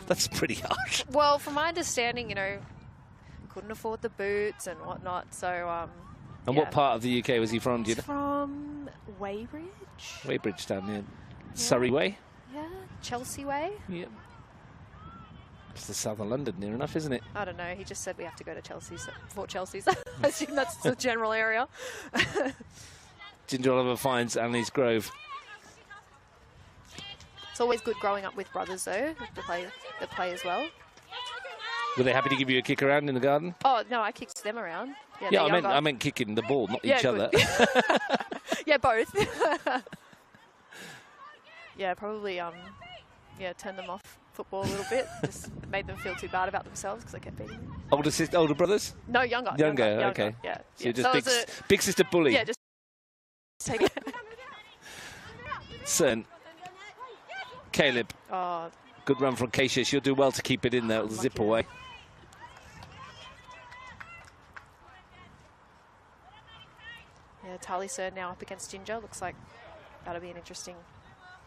A: That's pretty harsh.
B: Well, from my understanding, couldn't afford the boots and whatnot, so...
A: and what part of the UK was he from, do you know?
B: From Weybridge.
A: Weybridge down near Surrey Way?
B: Yeah, Chelsea Way.
A: Yeah. It's the south of London, near enough, isn't it?
B: I don't know. He just said we have to go to Chelsea's, Fort Chelsea's. I assume that's the general area.
A: Ginger Oliver finds Annalise Grove.
B: It's always good growing up with brothers, though, that play as well.
A: Were they happy to give you a kick around in the garden?
B: Oh, no, I kicked them around.
A: Yeah, I meant kicking the ball, not each other.
B: Yeah, both. Yeah, probably, turned them off football a little bit. Just made them feel too bad about themselves because I kept beating them.
A: Older brothers?
B: No, younger.
A: Younger, okay.
B: Yeah.
A: So you're just big sister bully.
B: Yeah, just take it.
A: Cern. Caleb.
B: Oh.
A: Good run from Keisha. She'll do well to keep it in there. It'll zip away.
B: Yeah, Tali Cern now up against Ginger. Looks like that'll be an interesting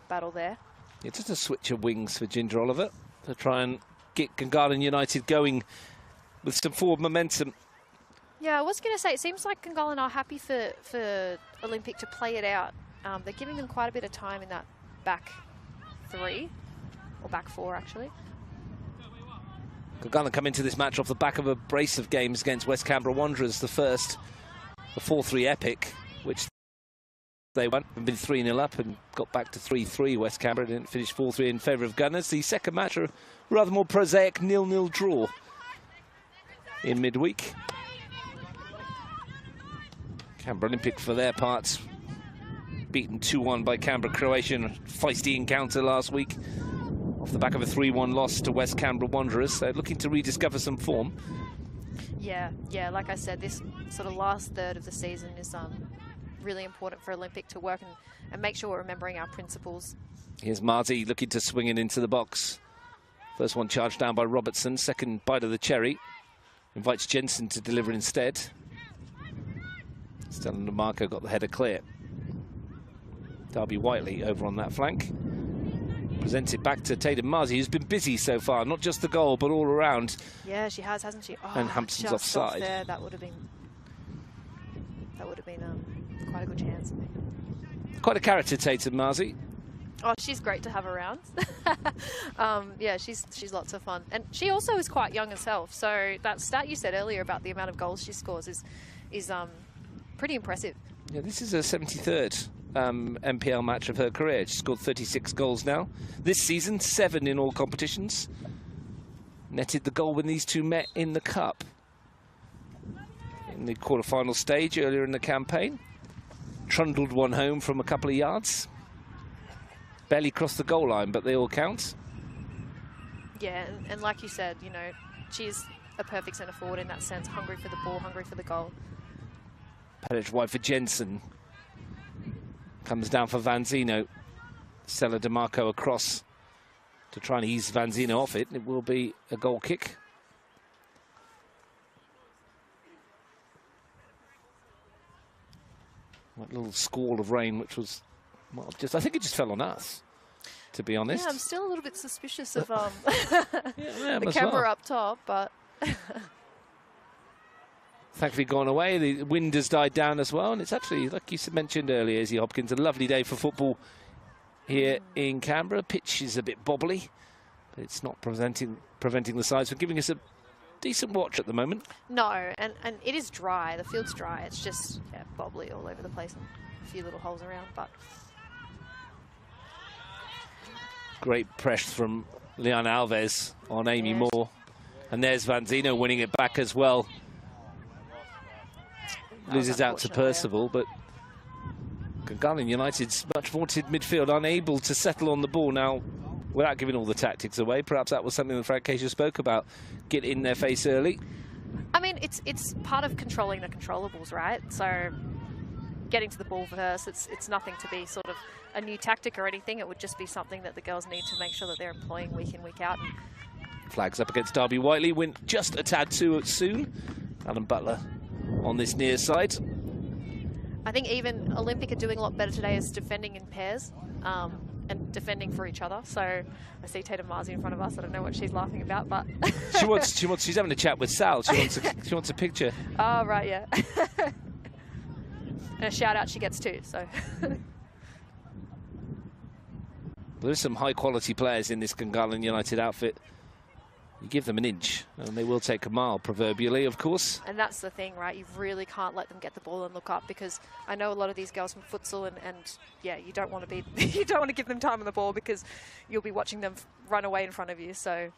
B: battle there.
A: Yeah, just a switch of wings for Ginger Oliver to try and get Gungahlin United going with some forward momentum.
B: Yeah, I was going to say, it seems like Gungahlin are happy for Olympic to play it out. They're giving them quite a bit of time in that back three, or back four, actually.
A: Gungahlin come into this match off the back of a brace of games against West Canberra Wanderers. The first, the 4-3 epic, which they won and been 3-0 up and got back to 3-3. West Canberra didn't finish 4-3 in favour of Gunners. The second match, a rather more prosaic 0-0 draw in midweek. Canberra Olympic, for their parts, beaten 2-1 by Canberra Croatia in a feisty encounter last week off the back of a 3-1 loss to West Canberra Wanderers. So looking to rediscover some form.
B: Yeah, like I said, this sort of last third of the season is really important for Olympic to work and make sure we're remembering our principles.
A: Here's Marzi looking to swing it into the box. First one charged down by Robertson. Second bite of the cherry. Invites Jensen to deliver instead. Stella DeMarco got the header clear. Darby Whiteley over on that flank. Presents it back to Tatum Marzi, who's been busy so far. Not just the goal, but all around.
B: Yeah, she has, hasn't she? Oh,
A: and Hampson's offside.
B: There, that would have been quite a good chance.
A: Quite a character, Tatum Marzi.
B: Oh, she's great to have around. Yeah, she's lots of fun. And she also is quite young herself. So that stat you said earlier about the amount of goals she scores is pretty impressive.
A: Yeah, this is her 73rd NPL match of her career. She scored 36 goals now. This season, 7 in all competitions. Netted the goal when these two met in the Cup. In the quarter-final stage earlier in the campaign. Trundled one home from a couple of yards. Barely crossed the goal line, but they all count.
B: Yeah, and like you said, she's a perfect centre forward in that sense. Hungry for the ball, hungry for the goal.
A: Paddage wide for Jensen. Comes down for Vanzino. Stella DeMarco across to try and ease Vanzino off it. It will be a goal kick. That little squall of rain, which was, well, I think it just fell on us, to be honest.
B: Yeah, I'm still a little bit suspicious of
A: yeah,
B: the camera up top, but...
A: Thankfully gone away. The wind has died down as well, and it's actually, like you mentioned earlier, Izzy Hopkins, a lovely day for football here in Canberra. Pitch is a bit bobbly, but it's not preventing the sides from giving us a decent watch at the moment.
B: No, and it is dry. The field's dry. It's just bobbly all over the place and a few little holes around. But
A: great press from Liana Alves on Amy Moore, and there's Vanzino winning it back as well. Loses out to Percival, but Gungahlin United's much vaunted midfield unable to settle on the ball now without giving all the tactics away. Perhaps that was something that Frank Keisha spoke about. Get in their face early.
B: I mean, it's part of controlling the controllables, right? So getting to the ball first, it's nothing to be sort of a new tactic or anything. It would just be something that the girls need to make sure that they're employing week in, week out.
A: Flags up against Darby Whiteley. Went just a tad too soon. Alan Butler on this near side.
B: I think even Olympic are doing a lot better today as defending in pairs and defending for each other. So I see Tatum Marzi in front of us. I don't know what she's laughing about, but
A: she's having a chat with Sal. She wants a picture.
B: Oh right, yeah. And a shout out she gets too. So.
A: There's some high quality players in this Gungahlin United outfit. You give them an inch and they will take a mile, proverbially, of course.
B: And that's the thing, right? You really can't let them get the ball and look up, because I know a lot of these girls from futsal and yeah, you don't want to you don't want to give them time on the ball because you'll be watching them run away in front of you. So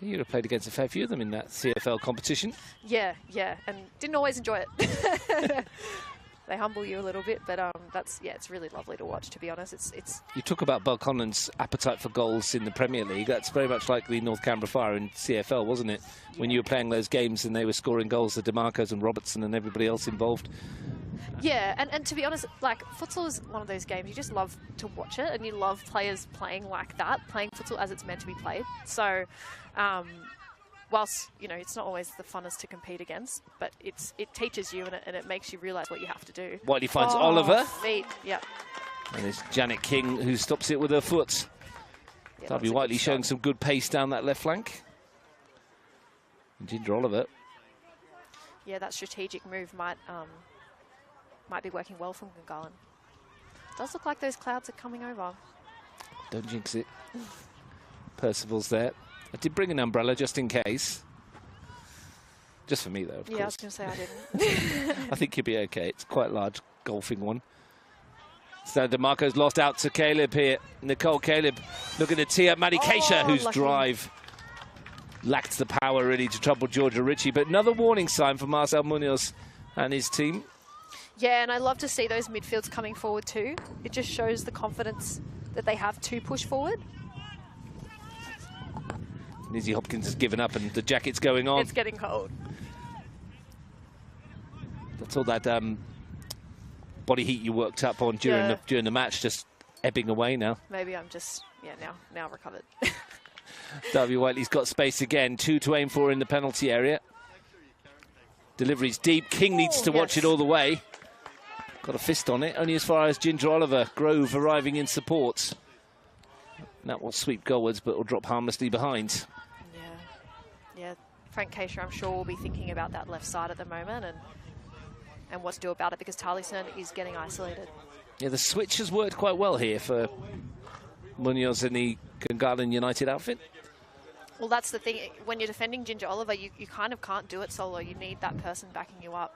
A: you'd have played against a fair few of them in that CFL competition.
B: Yeah, and didn't always enjoy it. They humble you a little bit, but it's really lovely to watch, to be honest. It's
A: You talk about Gunghahlin's appetite for goals in the Premier League. That's very much like the North Canberra Fire in CFL, wasn't it? Yeah. When you were playing those games and they were scoring goals, the DeMarcos and Robertson and everybody else involved.
B: Yeah, and to be honest, like, futsal is one of those games you just love to watch it, and you love players playing like that, playing futsal as it's meant to be played. So, whilst, you know, it's not always the funnest to compete against, but it teaches you and it makes you realise what you have to do.
A: Whiteley finds Oliver.
B: Feet, yeah.
A: And it's Janet King who stops it with her foot.
B: Yeah,
A: Darby Whiteley showing some good pace down that left flank. And Ginger Oliver.
B: Yeah, that strategic move might be working well from Gungahlin. Does look like those clouds are coming over.
A: Don't jinx it. Percival's there. I did bring an umbrella just in case. Just for me, though, of course.
B: Yeah, I was going to say I didn't.
A: I think you'll be okay. It's quite a large golfing one. So DeMarco's lost out to Caleb here. Nicole Caleb looking to tee up Maddie Keisha, whose
B: lucky.
A: drive lacked the power really to trouble Georgia Ritchie. But another warning sign for Marcel Munoz and his team.
B: Yeah, and I love to see those midfields coming forward too. It just shows the confidence that they have to push forward.
A: Lizzie Hopkins has given up and the jacket's going on.
B: It's getting cold.
A: That's all that body heat you worked up on during the match just ebbing away now.
B: Maybe I'm just, now recovered.
A: Darby Whiteley's got space again. 2 to aim for in the penalty area. Delivery's deep. King needs to watch it all the way. Got a fist on it, only as far as Ginger Oliver. Grove arriving in support. That will sweep goalwards, but will drop harmlessly behind.
B: Yeah. Frank Keisha, I'm sure, will be thinking about that left side at the moment and what to do about it, because Tarleson is getting isolated.
A: Yeah, the switch has worked quite well here for Munoz in the Gungahlin United outfit.
B: Well, that's the thing. When you're defending Ginger Oliver, you kind of can't do it solo. You need that person backing you up.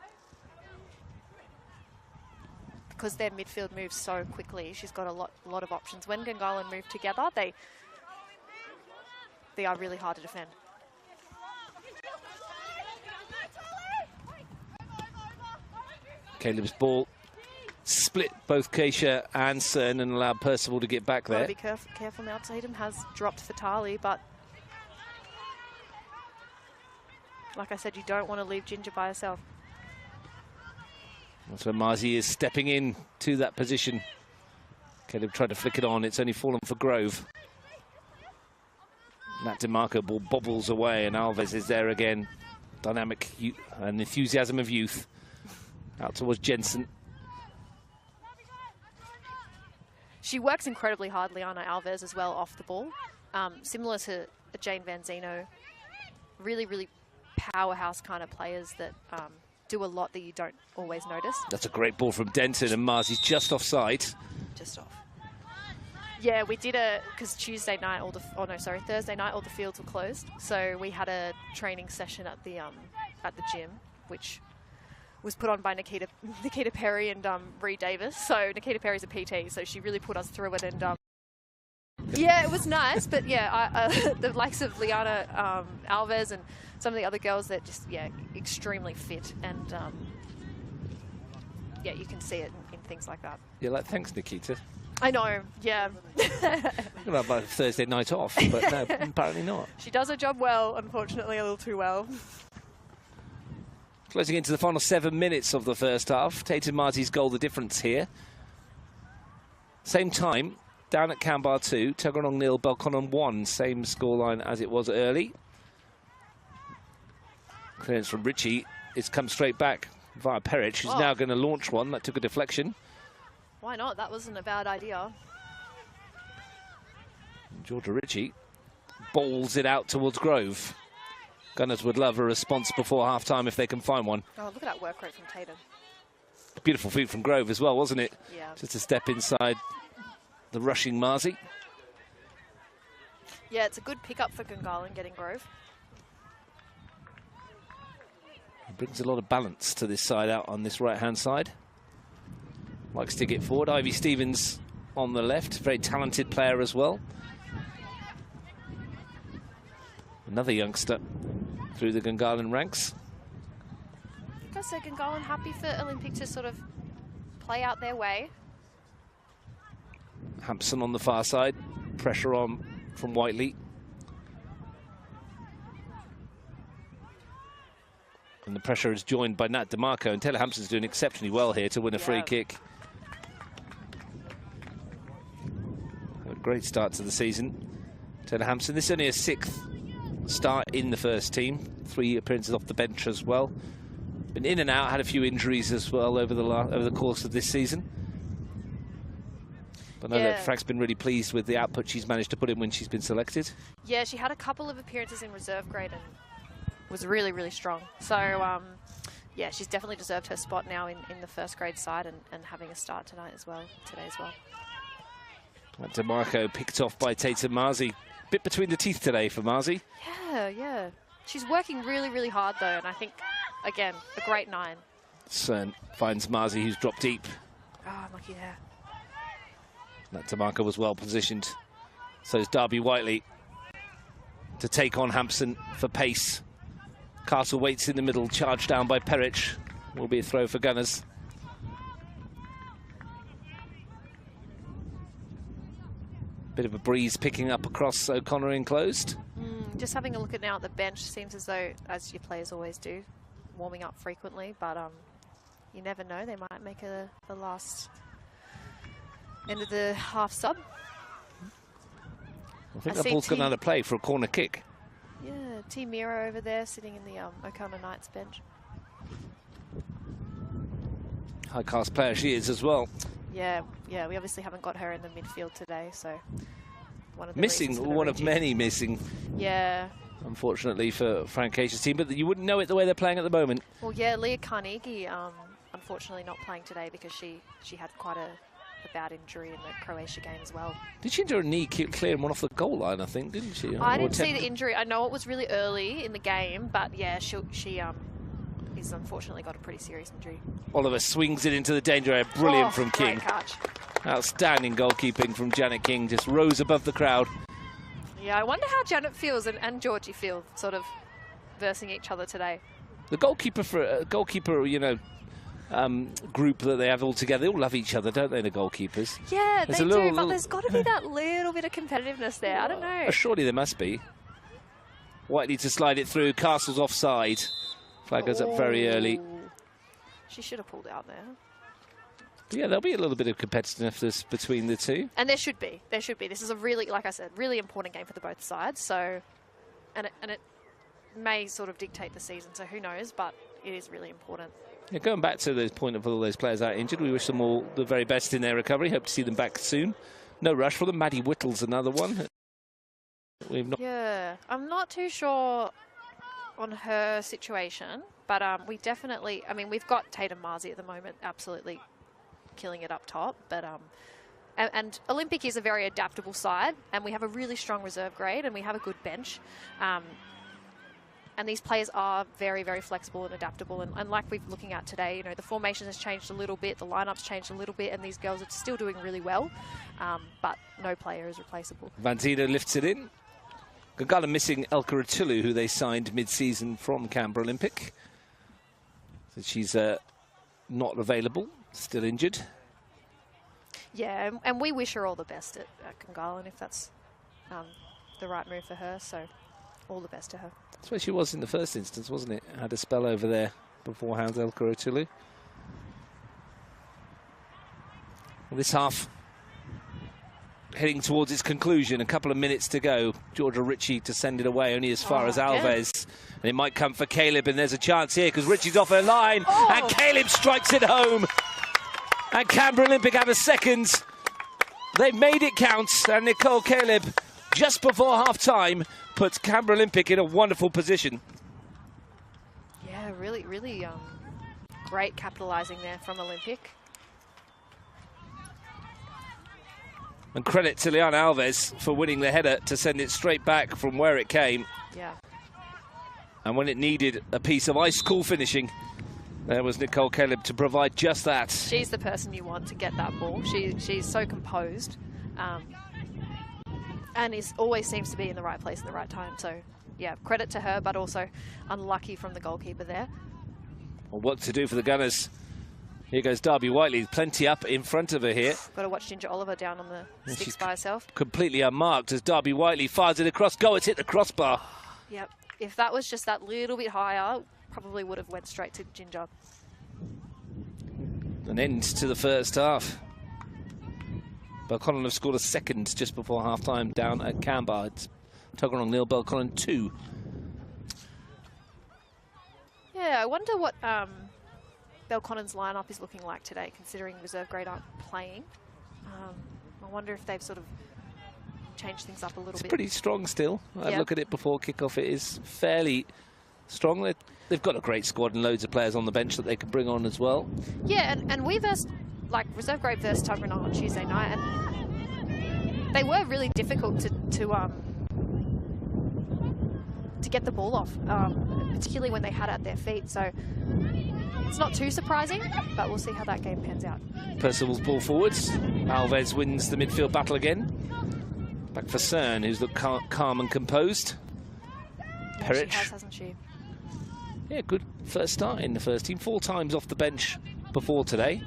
B: Because their midfield moves so quickly, she's got a lot of options. When Gungahlin move together, they are really hard to defend.
A: Caleb's ball split both Keisha and Cern and allowed Percival to get back there.
B: Be careful now. Tatum has dropped for Tali, but like I said, you don't want to leave Ginger by herself.
A: That's where Marzi is stepping in to that position. Caleb tried to flick it on. It's only fallen for Grove. That DeMarco ball bobbles away and Alves is there again. Dynamic and enthusiasm of youth. Out towards Jensen.
B: She works incredibly hard, Liana Alves, as well, off the ball. Similar to Jane Van Zeno. Really, really powerhouse kind of players that do a lot that you don't always notice.
A: That's a great ball from Denton, and Marzi's just offside.
B: Just off. Yeah, we did because Thursday night all the fields were closed. So we had a training session at the gym, which was put on by Nikita Perry and Ree Davis. So Nikita Perry's a PT, so she really put us through it. And yeah, it was nice. But yeah, the likes of Liana Alves and some of the other girls that just, extremely fit. And yeah, you can see it in things like that.
A: Yeah, thanks, Nikita.
B: I know, yeah.
A: Well, about Thursday night off, but no, apparently not.
B: She does her job well, unfortunately a little too well.
A: Closing into the final 7 minutes of the first half. Tatum Marzi's goal the difference here. Same time, down at Canberra 2, Tuggeranong 0, Belconnen 1. Same scoreline as it was early. Clearance from Ritchie. It's come straight back. via Peric, who's now going to launch one. That took a deflection.
B: Why not? That wasn't a bad idea.
A: Georgia Ritchie bowls it out towards Grove. Gunners would love a response before half-time if they can find one.
B: Oh, look at that work rate from Tatum.
A: Beautiful feat from Grove as well, wasn't it?
B: Yeah.
A: Just a step inside the rushing Marzi.
B: Yeah, it's a good pickup for Gungahlin getting Grove.
A: It brings a lot of balance to this side out on this right-hand side. Likes to get forward. Ivy Stevens on the left, very talented player as well. Another youngster through the Gungahlin ranks.
B: Like I said, Gungahlin happy for Olympic to sort of play out their way.
A: Hampson on the far side, pressure on from Whiteley. And the pressure is joined by Nat DeMarco, and Taylor Hampson's doing exceptionally well here to win a free kick. A great start to the season. Taylor Hampson, this is only a 6th start in the first team. 3 appearances off the bench as well. Been in and out, had a few injuries as well over the course of this season. But I know that Frank's been really pleased with the output she's managed to put in when she's been selected. Yeah,
B: she had a couple of appearances in reserve grade and was really, really strong. So, yeah, she's definitely deserved her spot now in the first grade side and having a start today as well.
A: DeMarco picked off by Tatum Marzi. Bit between the teeth today for Marzi.
B: Yeah. She's working really, really hard though, and I think, again, a great 9.
A: Cern finds Marzi, who's dropped deep.
B: Oh, lucky there.
A: That DeMarco was well positioned. So is Darby Whiteley to take on Hampson for pace. Castle waits in the middle, charged down by Peric. Will be a throw for Gunners. Bit of a breeze picking up across O'Connor enclosed.
B: Just having a look at now at the bench, seems as though, as your players always do, warming up frequently, but you never know, they might make the last end of the half sub.
A: I think that ball's gone out of play for a corner kick.
B: Yeah, T Mira over there sitting in the O'Connor Knights bench.
A: High class player she is as well.
B: Yeah, we obviously haven't got her in the midfield today, so one of the
A: many missing.
B: Yeah.
A: Unfortunately for Frank Asia's team, but you wouldn't know it the way they're playing at the moment.
B: Well, yeah, Leah Carnegie, unfortunately not playing today because she had quite a bad injury in the Croatia game as well.
A: Did she injure a knee clearing one off the goal line, I think, didn't she?
B: I didn't see the injury. I know it was really early in the game, but yeah, she has unfortunately got a pretty serious injury.
A: Oliver swings it into the danger area. Brilliant from King.
B: Great catch.
A: Outstanding goalkeeping from Janet King. Just rose above the crowd.
B: Yeah, I wonder how Janet feels and Georgie feel sort of versing each other today.
A: The goalkeeper, you know, group that they have all together, they all love each other, don't they, the goalkeepers?
B: Yeah, they do, but there's got to be that little bit of competitiveness there. I don't know.
A: Surely there must be. Whiteley to slide it through. Castle's offside. Flag goes up very early.
B: She should have pulled out there.
A: But yeah, there'll be a little bit of competitiveness between the two.
B: And there should be. There should be. This is a really, like I said, really important game for the both sides. So, and it may sort of dictate the season. So who knows? But it is really important.
A: Yeah, going back to the point of all those players out injured, we wish them all the very best in their recovery. Hope to see them back soon. No rush for them. Maddie Whittle's another one.
B: Yeah, I'm not too sure on her situation, but we definitely, I mean, we've got Tatum Marzi at the moment, absolutely killing it up top, but and Olympic is a very adaptable side, and we have a really strong reserve grade, and we have a good bench, and these players are very, very flexible and adaptable, and like we're looking at today, you know, the formation has changed a little bit, the lineup's changed a little bit, and these girls are still doing really well, but no player is replaceable.
A: Vantino lifts it in. Gungahlin missing Elka Atulu, who they signed mid-season from Canberra Olympic. So she's not available, still injured.
B: Yeah, and we wish her all the best at Gungahlin if that's the right move for her, so all the best to her.
A: That's where she was in the first instance, wasn't it? Had a spell over there beforehand, Elka Atulu. Well, this half heading towards its conclusion. A couple of minutes to go. Georgia Ritchie to send it away only as far as Alves. And it might come for Caleb, and there's a chance here because Ritchie's off her line. And Caleb strikes it home. And Canberra Olympic have a second. They've made it count. And Nicole Caleb, just before half-time, puts Canberra Olympic in a wonderful position.
B: Yeah, really, really great capitalising there from Olympic.
A: And credit to Liana Alves for winning the header to send it straight back from where it came.
B: Yeah.
A: And when it needed a piece of ice-cool finishing, there was Nicole Caleb to provide just that.
B: She's the person you want to get that ball. She's so composed and always seems to be in the right place at the right time. So, yeah, credit to her, but also unlucky from the goalkeeper there.
A: Well, what to do for the Gunners. Here goes Darby Whiteley, plenty up in front of her here.
B: Got to watch Ginger Oliver down on the sticks by herself.
A: Completely unmarked as Darby Whiteley fires it across. Go, it's hit the crossbar.
B: Yep. If that was just that little bit higher, probably would have went straight to Ginger.
A: An end to the first half. Belconnen have scored a second just before half-time down at Canberra. It's Tuggeranong 0, Belconnen 2.
B: Yeah, I wonder what Belconnen's lineup is looking like today, considering reserve grade aren't playing. I wonder if they've sort of changed things up a little bit.
A: It's pretty strong still. I'd look at it before kickoff. It is fairly strong. They've got a great squad and loads of players on the bench that they can bring on as well. Yeah,
B: and we versed, like, reserve grade versus Tuggeranong on Tuesday night, and they were really difficult to get the ball off, particularly when they had it at their feet. So it's not too surprising, but we'll see how that game pans out.
A: Percival's ball forwards. Alves wins the midfield battle again. Back for Cern, who's looked calm and composed.
B: Yeah,
A: Perich.
B: she has, hasn't she?
A: Yeah, good first start in the first team. 4 times off the bench before today.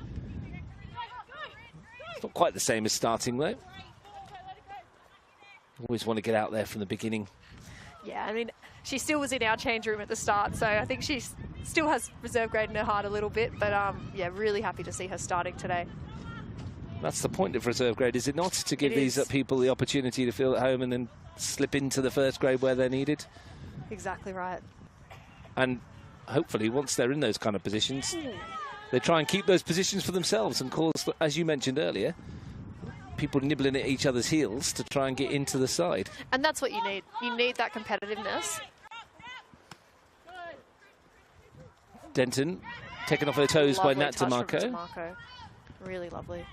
A: It's not quite the same as starting, though. Always want to get out there from the beginning.
B: Yeah, I mean, she still was in our change room at the start, so I think she still has reserve grade in her heart a little bit, but yeah, really happy to see her starting today.
A: That's the point of reserve grade, is it not? To give these people the opportunity to feel at home and then slip into the first grade where they're needed.
B: Exactly right.
A: And hopefully, once they're in those kind of positions, they try and keep those positions for themselves and cause, as you mentioned earlier, people nibbling at each other's heels to try and get into the side.
B: And that's what you need. You need that competitiveness.
A: Denton taken off her toes by Nat DeMarco.
B: Really lovely.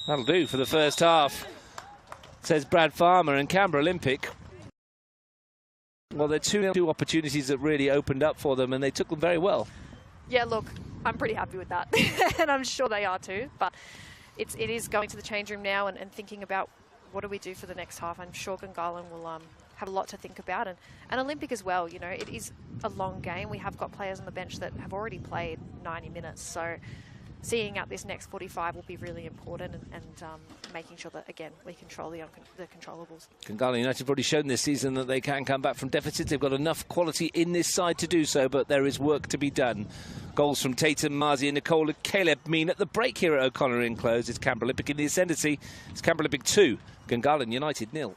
A: That'll do for the first half, says Brad Farmer. And Canberra Olympic, well, they're two opportunities that really opened up for them, and they took them very well. Yeah,
B: look, I'm pretty happy with that. And I'm sure they are too. But it is going to the change room now and thinking about what do we do for the next half. I'm sure Gungahlin will have a lot to think about. And Olympic as well, you know, it is a long game. We have got players on the bench that have already played 90 minutes. So seeing out this next 45 will be really important and making sure that, again, we control the controllables.
A: Gungahlin United have already shown this season that they can come back from deficits. They've got enough quality in this side to do so, but there is work to be done. Goals from Tatum, Marzi and Nicole Caleb mean at the break here at O'Connor Close. It's Canberra Olympic in the ascendancy. It's Canberra Olympic 2, Gungahlin United 0.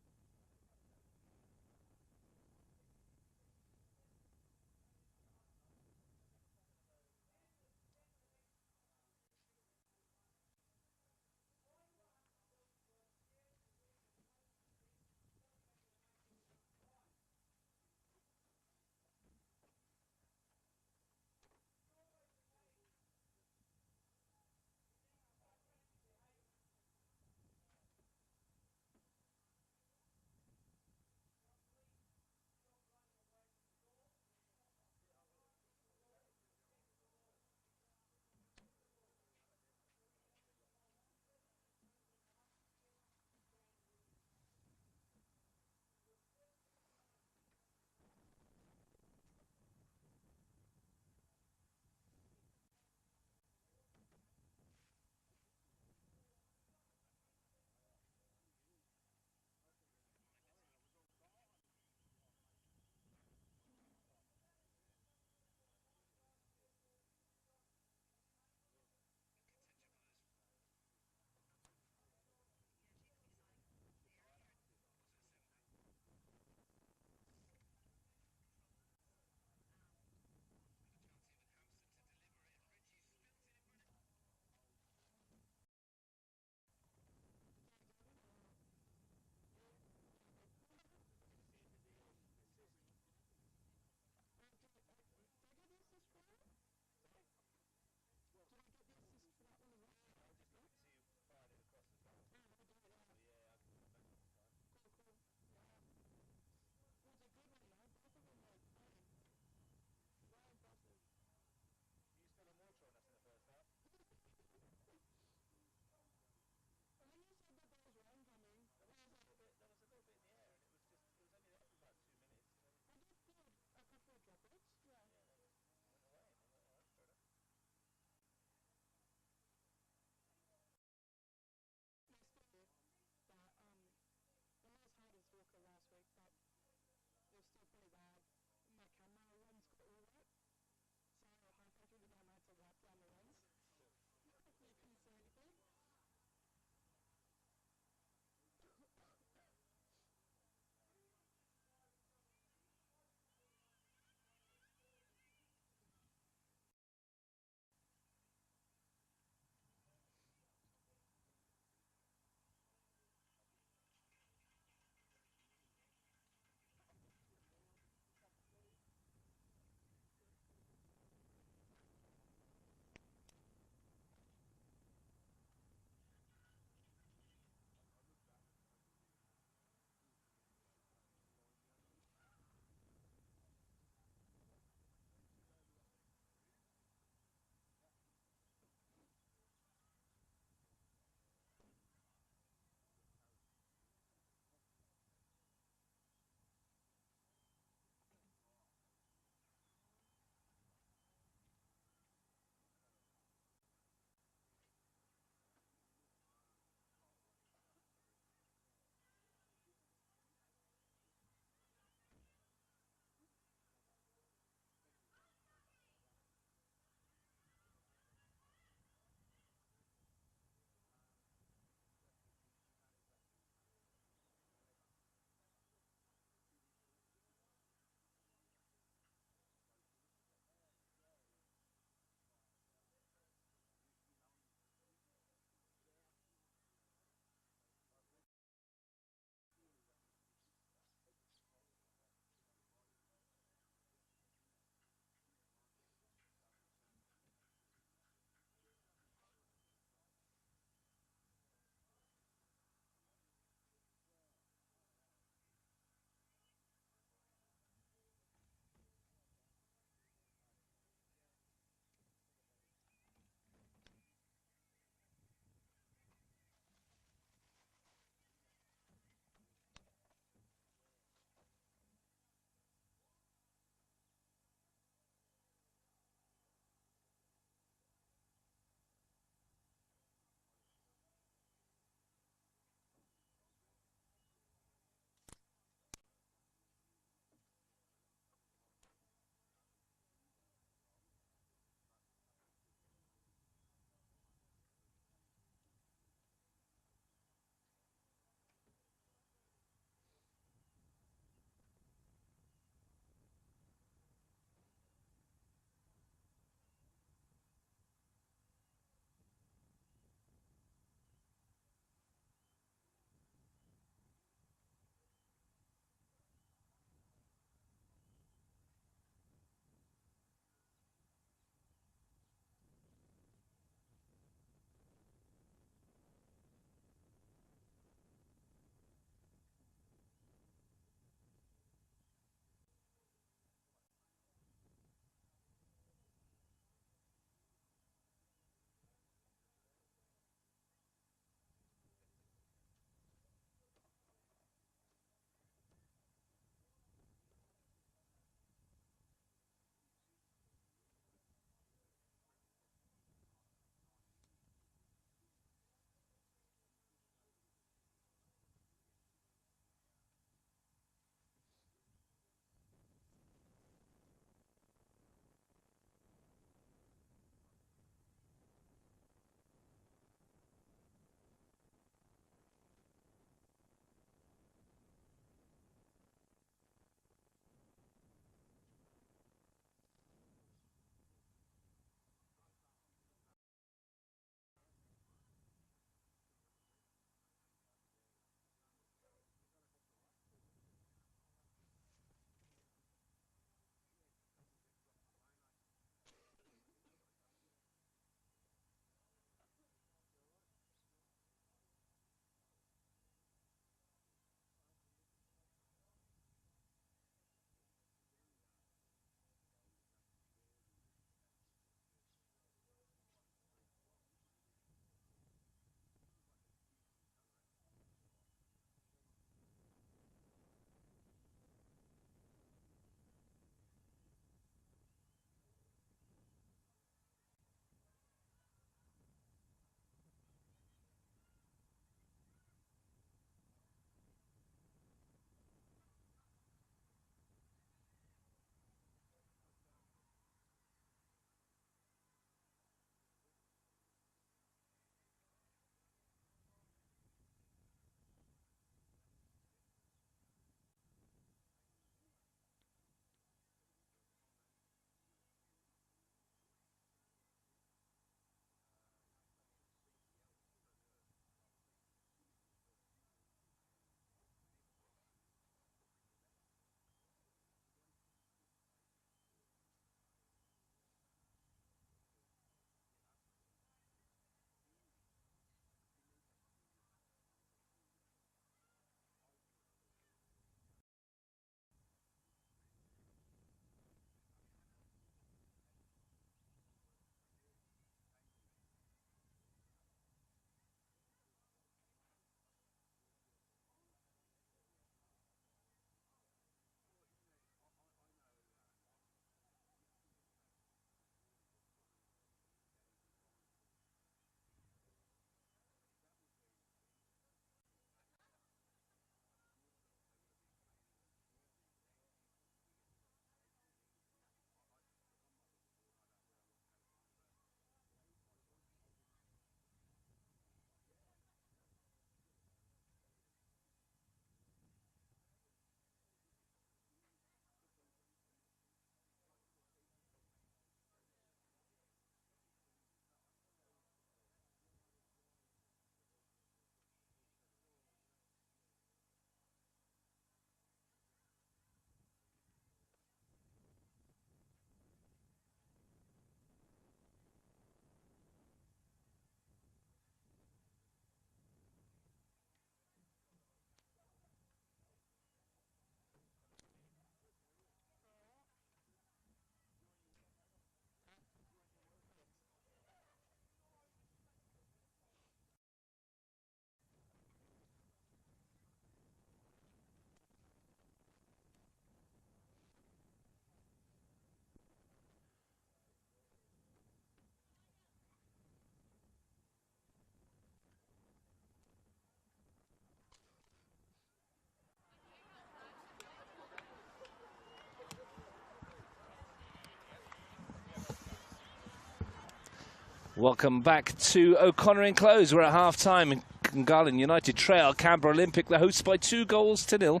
A: Welcome back to O'Connor Close. We're at half-time and Gungahlin United trail Canberra Olympic, the hosts, by 2-0.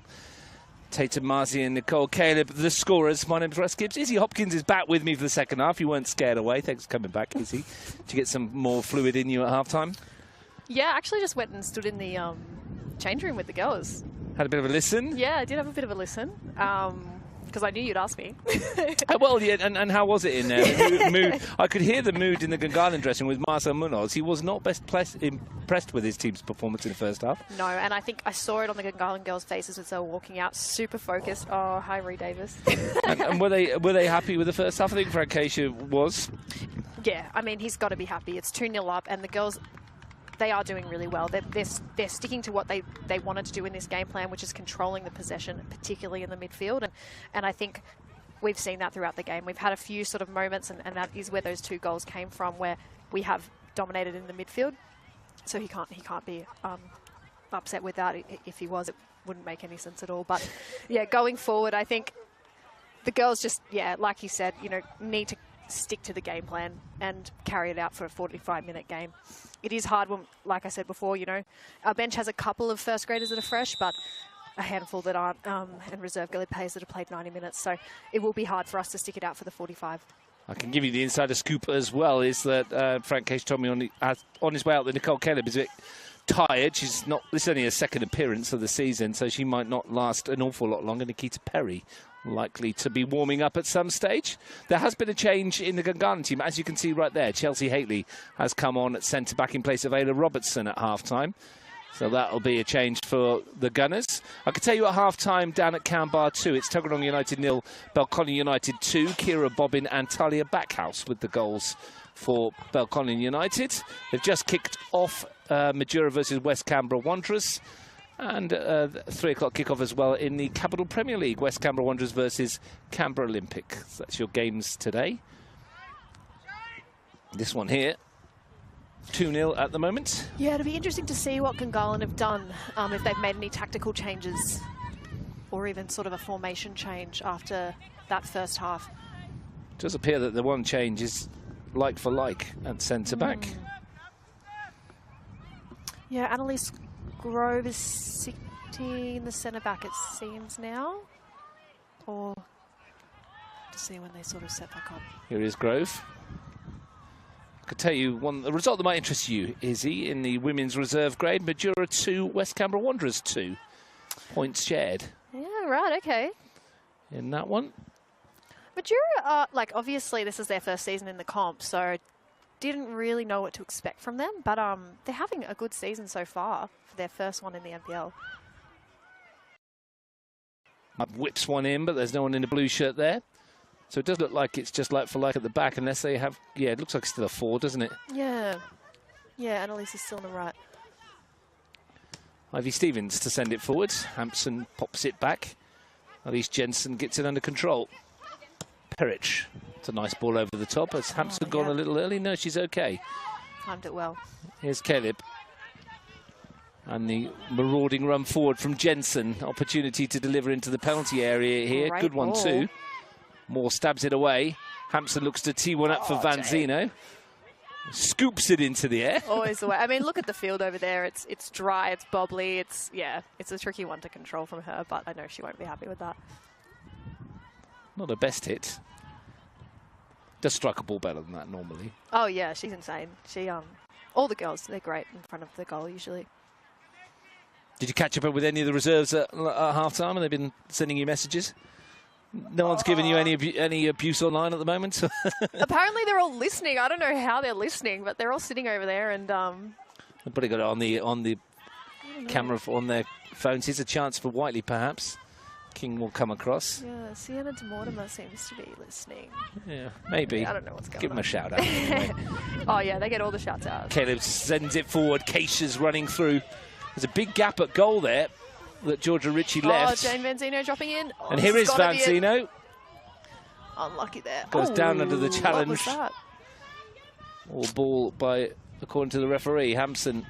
A: Tatum Marzi and Nicole Caleb, the scorers. My name's Russ Gibbs. Izzy Hopkins is back with me for the second half. You weren't scared away. Thanks for coming back, Izzy. Did you get some more fluid in you at half-time?
B: Yeah, I actually just went and stood in the change room with the girls.
A: Had a bit of a listen?
B: Yeah, I did have a bit of a listen. Because I knew you'd ask me.
A: Well, yeah, and how was it in there? The mood, I could hear the mood in the Gungahlin dressing with Marcel Munoz. He was not impressed with his team's performance in the first half.
B: No, and I think I saw it on the Gungahlin girls' faces as they were walking out, super focused. Oh, hi, Ree Davis.
A: and were they happy with the first half? I think Frank Keisha was.
B: Yeah, I mean, he's got to be happy. It's 2-0 up, and the girls, they are doing really well. They're sticking to what they wanted to do in this game plan, which is controlling the possession, particularly in the midfield. And I think we've seen that throughout the game. We've had a few sort of moments, and that is where those 2 goals came from, where we have dominated in the midfield. So he can't be upset with that. If he was, it wouldn't make any sense at all. But yeah, going forward, I think the girls just, yeah, like you said, need to stick to the game plan and carry it out for a 45-minute game. It is hard when, like I said before, our bench has a couple of first graders that are fresh, but a handful that aren't, and reserve players that have played 90 minutes. So it will be hard for us to stick it out for the 45.
A: I can give you the insider scoop as well, is that Frank Case told me on his way out that Nicole Caleb is a bit tired. This is only her second appearance of the season, so she might not last an awful lot longer. Nikita Perry likely to be warming up at some stage. There has been a change in the Gungahlin team, as you can see right there. Chelsea Haitley has come on at centre-back in place of Ayla Robertson at half-time. So that'll be a change for the Gunners. I can tell you at half-time down at Canberra 2, it's Tuggeranong United 0, Belconnen United 2. Kira Bobbin and Talia Backhouse with the goals for Belconnen United. They've just kicked off Majura versus West Canberra Wanderers. And 3 o'clock kickoff as well in the Capital Premier League. West Canberra Wanderers versus Canberra Olympic. So that's your games today. This one here, 2-0 at the moment.
B: Yeah, it'll be interesting to see what Gungahlin have done, if they've made any tactical changes or even sort of a formation change after that first half.
A: It does appear that the one change is like for like at centre-back.
B: Yeah, Annalise Grove is sitting in the centre-back, it seems now. Or to see when they sort of set back up.
A: Here is Grove. I could tell you the result that might interest you, Izzy, in the women's reserve grade. Majura 2, West Canberra Wanderers 2. Points shared.
B: Yeah, right, okay.
A: In that one.
B: Majura, obviously this is their first season in the comp, so didn't really know what to expect from them, but they're having a good season so far for their first one in the NPL.
A: Whips one in, but there's no one in the blue shirt there. So it does look like it's just like for like at the back, unless they have... Yeah, it looks like it's still a 4, doesn't it?
B: Yeah. Yeah, Annalise is still on the right.
A: Ivy Stevens to send it forward. Hampson pops it back. Elise Jensen gets it under control. Perich. It's a nice ball over the top. Has Hampson gone a little early? No, she's okay.
B: Timed it well.
A: Here's Caleb. And the marauding run forward from Jensen. Opportunity to deliver into the penalty area here.
B: Great
A: Good one
B: ball.
A: too. Moore stabs it away. Hampson looks to tee one up for Vanzino. Scoops it into the air.
B: Always the way. I mean, look at the field over there. It's dry, it's bobbly. It's a tricky one to control from her, but I know she won't be happy with that.
A: Not her best hit. Does strike a ball better than that normally.
B: Oh yeah, she's insane. All the girls, they're great in front of the goal usually.
A: Did you catch up with any of the reserves at half-time? Have they been sending you messages? No one's giving you any abuse online at the moment?
B: Apparently they're all listening. I don't know how they're listening, but they're all sitting over there and...
A: They've probably got it on the camera on their phones. Here's a chance for Whiteley, perhaps. King will come across.
B: Yeah, Sienna de Mortimer seems to be listening.
A: Yeah, maybe.
B: Yeah, I don't know what's going on.
A: Give him a shout out. Anyway.
B: Oh, yeah, they get all the shouts out.
A: Caleb sends it forward. Keisha's running through. There's a big gap at goal there that Georgia Ritchie left.
B: Oh, Jane Vanzino dropping in. Oh,
A: and here is Vanzino.
B: Unlucky there.
A: Goes down under the challenge.
B: What was that?
A: All ball according to the referee, Hampson.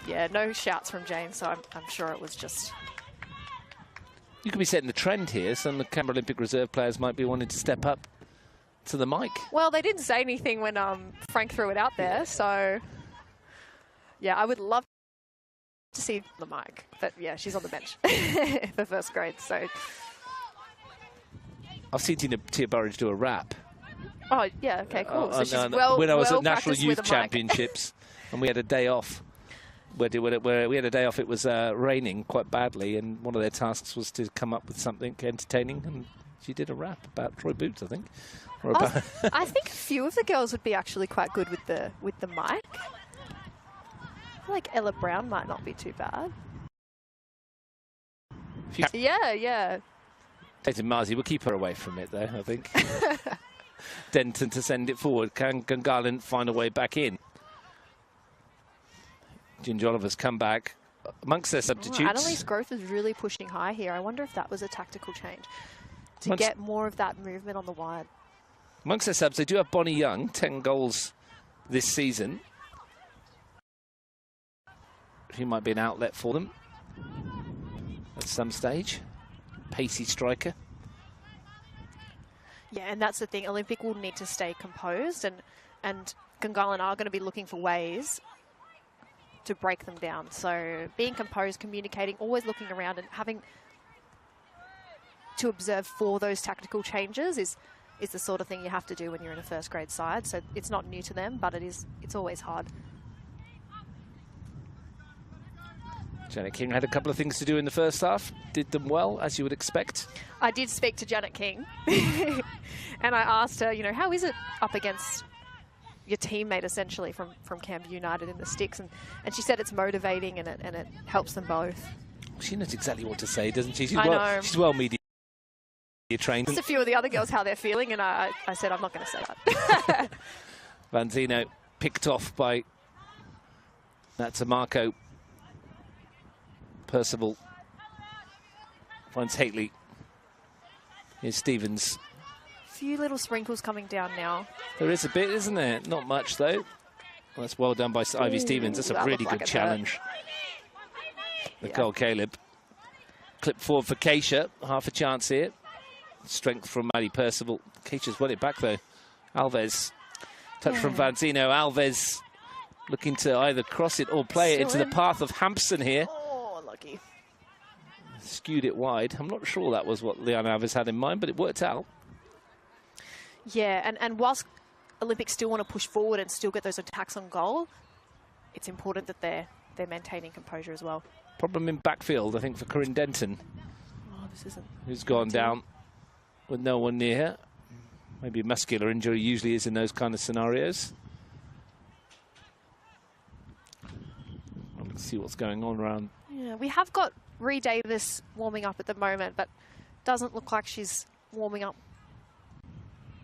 B: Yeah, no shouts from Jane, so I'm sure it was just...
A: You could be setting the trend here. Some of the Canberra Olympic reserve players might be wanting to step up to the mic.
B: Well, they didn't say anything when Frank threw it out there, so yeah, I would love to see the mic. But yeah, she's on the bench for first grade, so.
A: I've seen Tia Burridge do a rap.
B: Oh, yeah, okay, cool. So she's
A: when I was at National
B: practiced
A: Youth
B: with a mic.
A: Championships and we had a day off. Where we had a day off, it was raining quite badly, and one of their tasks was to come up with something entertaining, and she did a rap about Troy Boots, I think. Or about
B: I think a few of the girls would be actually quite good with the mic. I feel like Ella Brown might not be too bad. Yeah.
A: Tatum Marzi will keep her away from it, though, I think. Denton to send it forward. Can Gungahlin find a way back in? Ginger Oliver's come back amongst their substitutes.
B: Annalise Growth is really pushing high here. I wonder if that was a tactical change to get more of that movement on the wide.
A: Amongst their subs, they do have Bonnie Young, 10 goals this season. He might be an outlet for them at some stage. Pacey striker.
B: Yeah, and that's the thing. Olympic will need to stay composed, and Gungahlin are going to be looking for ways to break them down. So being composed, communicating, always looking around and having to observe for those tactical changes is the sort of thing you have to do when you're in a first grade side. So it's not new to them, but it's always hard.
A: Janet King had a couple of things to do in the first half. Did them well, as you would expect.
B: I did speak to Janet King and I asked her, how is it up against your teammate essentially from Canberra United in the sticks? And she said it's motivating and it helps them both.
A: She knows exactly what to say, doesn't she? She's well media trained.
B: Just a few of the other girls how they're feeling, and I said I'm not going to say that.
A: Vanzino picked off by Marco. Percival finds Haitley. Here's Stevens.
B: Few little sprinkles coming down now.
A: There is a bit, isn't there? Not much, though. Well, that's well done by Ivy Stevens. That's a really good challenge. Nicole Caleb. Clip forward for Keisha. Half a chance here. Strength from Maddie Percival. Keisha's won it back, though. Alves. Touch from Vanzino. Alves looking to either cross it or play it into the path of Hampson here.
B: Oh, lucky.
A: Skewed it wide. I'm not sure that was what Leanne Alves had in mind, but it worked out.
B: Yeah, and whilst Olympics still want to push forward and still get those attacks on goal, it's important that they're maintaining composure as well.
A: Problem in backfield, I think, for Corinne Denton.
B: Oh, this isn't. Who's
A: gone down with no one near her. Maybe a muscular injury usually is in those kind of scenarios. Let's see what's going on around.
B: Yeah, we have got Ree Davis warming up at the moment, but doesn't look like she's warming up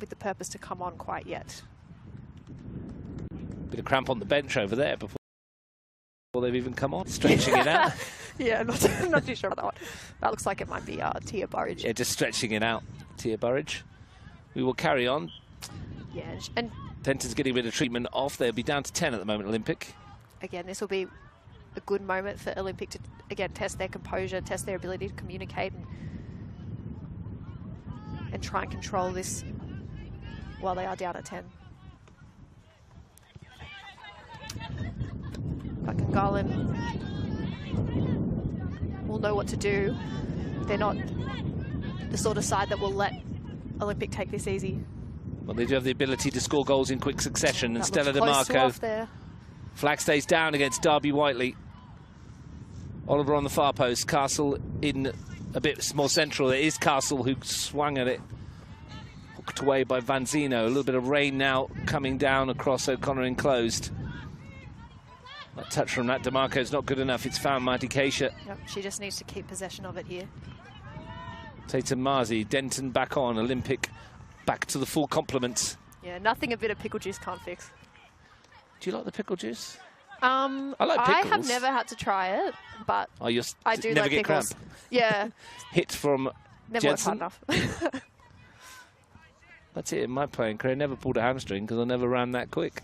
B: with the purpose to come on quite yet.
A: Bit of cramp on the bench over there before they've even come on. Stretching it out.
B: Yeah, not too sure about that one. That looks like it might be Tia Burridge.
A: Yeah, just stretching it out, Tia Burridge. We will carry on.
B: Yeah, and
A: Denton's getting a bit of treatment off. They'll be down to 10 at the moment, Olympic.
B: Again, this will be a good moment for Olympic to, again, test their composure, test their ability to communicate and try and control this while they are down at 10. But Gungahlin will know what to do. They're not the sort of side that will let Olympic take this easy.
A: Well, they do have the ability to score goals in quick succession. And Stella DeMarco. Flag stays down against Derby Whiteley. Oliver on the far post. Castle in a bit more central. It is Castle who swung at it. Hooked away by Vanzino. A little bit of rain now coming down across O'Connor enclosed. That touch from Nat DeMarco is not good enough. It's found Mighty Keisha.
B: Yep, she just needs to keep possession of it here.
A: Tatum Marzi, Denton back on. Olympic back to the full complement.
B: Yeah, nothing a bit of pickle juice can't fix.
A: Do you like the pickle juice?
B: I
A: like pickles.
B: I have never had to try it, but I do
A: never
B: like
A: get
B: pickles.
A: Cramp.
B: Yeah.
A: Hit from
B: Never worked
A: Jensen.
B: hard enough.
A: That's it in my playing career. Never pulled a hamstring because I never ran that quick.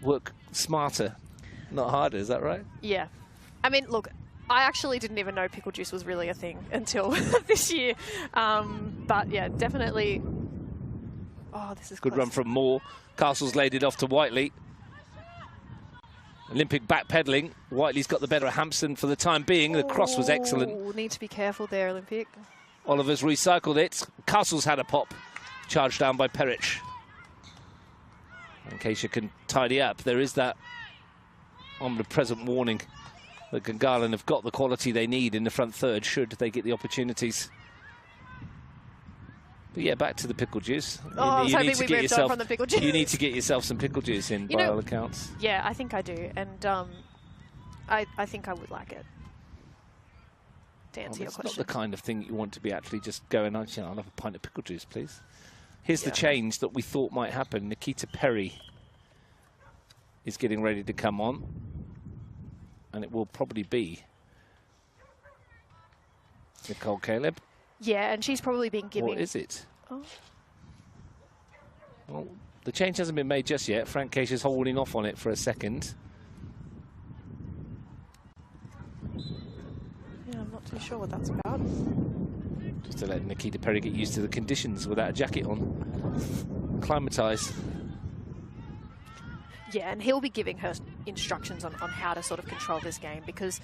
A: Work smarter, not harder. Is that right?
B: Yeah. I mean, look, I actually didn't even know pickle juice was really a thing until this year. But yeah, definitely Oh, this is
A: good
B: close.
A: run from Moore. Castle's laid it off to Whiteley. Olympic backpedaling. Whiteley's got the better of Hampson for the time being. The cross was excellent.
B: Need to be careful there, Olympic.
A: Oliver's recycled it. Castle's had a pop. Charged down by Perich. In case you can tidy up, there is that omnipresent warning that Gungahlin have got the quality they need in the front third should they get the opportunities. But yeah, back to the pickle juice.
B: Oh,
A: you need to get yourself
B: from the pickle juice.
A: You need to get yourself some pickle juice in, by all accounts.
B: Yeah, I think I do, and I think I would like it. To answer your question,
A: it's not the kind of thing you want to be actually just going on. I'll have a pint of pickle juice, please. Here's the change that we thought might happen. Nikita Perry is getting ready to come on, and it will probably be Nicole Caleb.
B: Yeah, and she's probably been giving...
A: Or is it?
B: Oh.
A: Well, the change hasn't been made just yet. Frank Case is holding off on it for a second.
B: Yeah, I'm not too sure what that's about.
A: Just to let Nikita Perry get used to the conditions without a jacket on. Acclimatise.
B: Yeah, and he'll be giving her instructions on how to sort of control this game, because...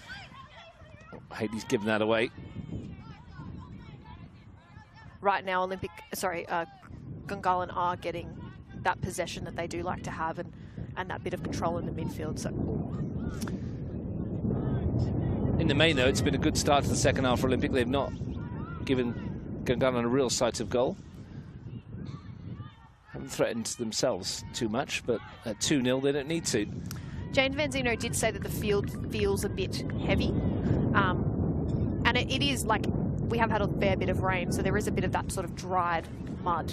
A: Haley's given that away.
B: Right now, Gungahlin are getting that possession that they do like to have, and that bit of control in the midfield. So,
A: in the main, though, it's been a good start to the second half for Olympic. They've not given Gungahlin a real sight of goal. Haven't threatened themselves too much, but at 2-0, they don't need to.
B: Jane Vanzino did say that the field feels a bit heavy, and it is like... We have had a fair bit of rain, so there is a bit of that sort of dried mud,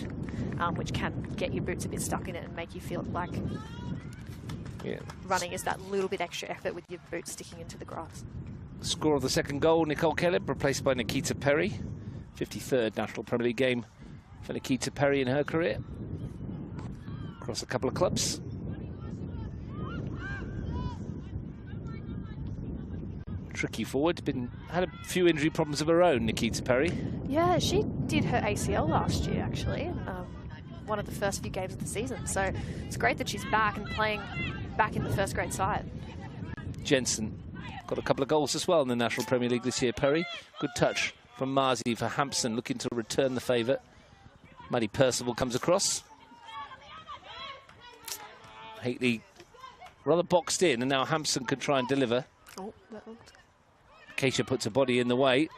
B: which can get your boots a bit stuck in it and make you feel like running is that little bit extra effort with your boots sticking into the grass.
A: Score of the second goal, Nicole Caleb, replaced by Nikita Perry. 53rd National Premier League game for Nikita Perry in her career. Across a couple of clubs. Tricky forward, had a few injury problems of her own, Nikita Perry.
B: Yeah, she did her ACL last year, actually, one of the first few games of the season. So it's great that she's back and playing back in the first grade side.
A: Jensen got a couple of goals as well in the National Premier League this year, Perry. Good touch from Marzi for Hampson, looking to return the favour. Maddie Percival comes across. Haley rather boxed in, and now Hampson could try and deliver.
B: Oh, that looked...
A: Keisha puts a body in the way,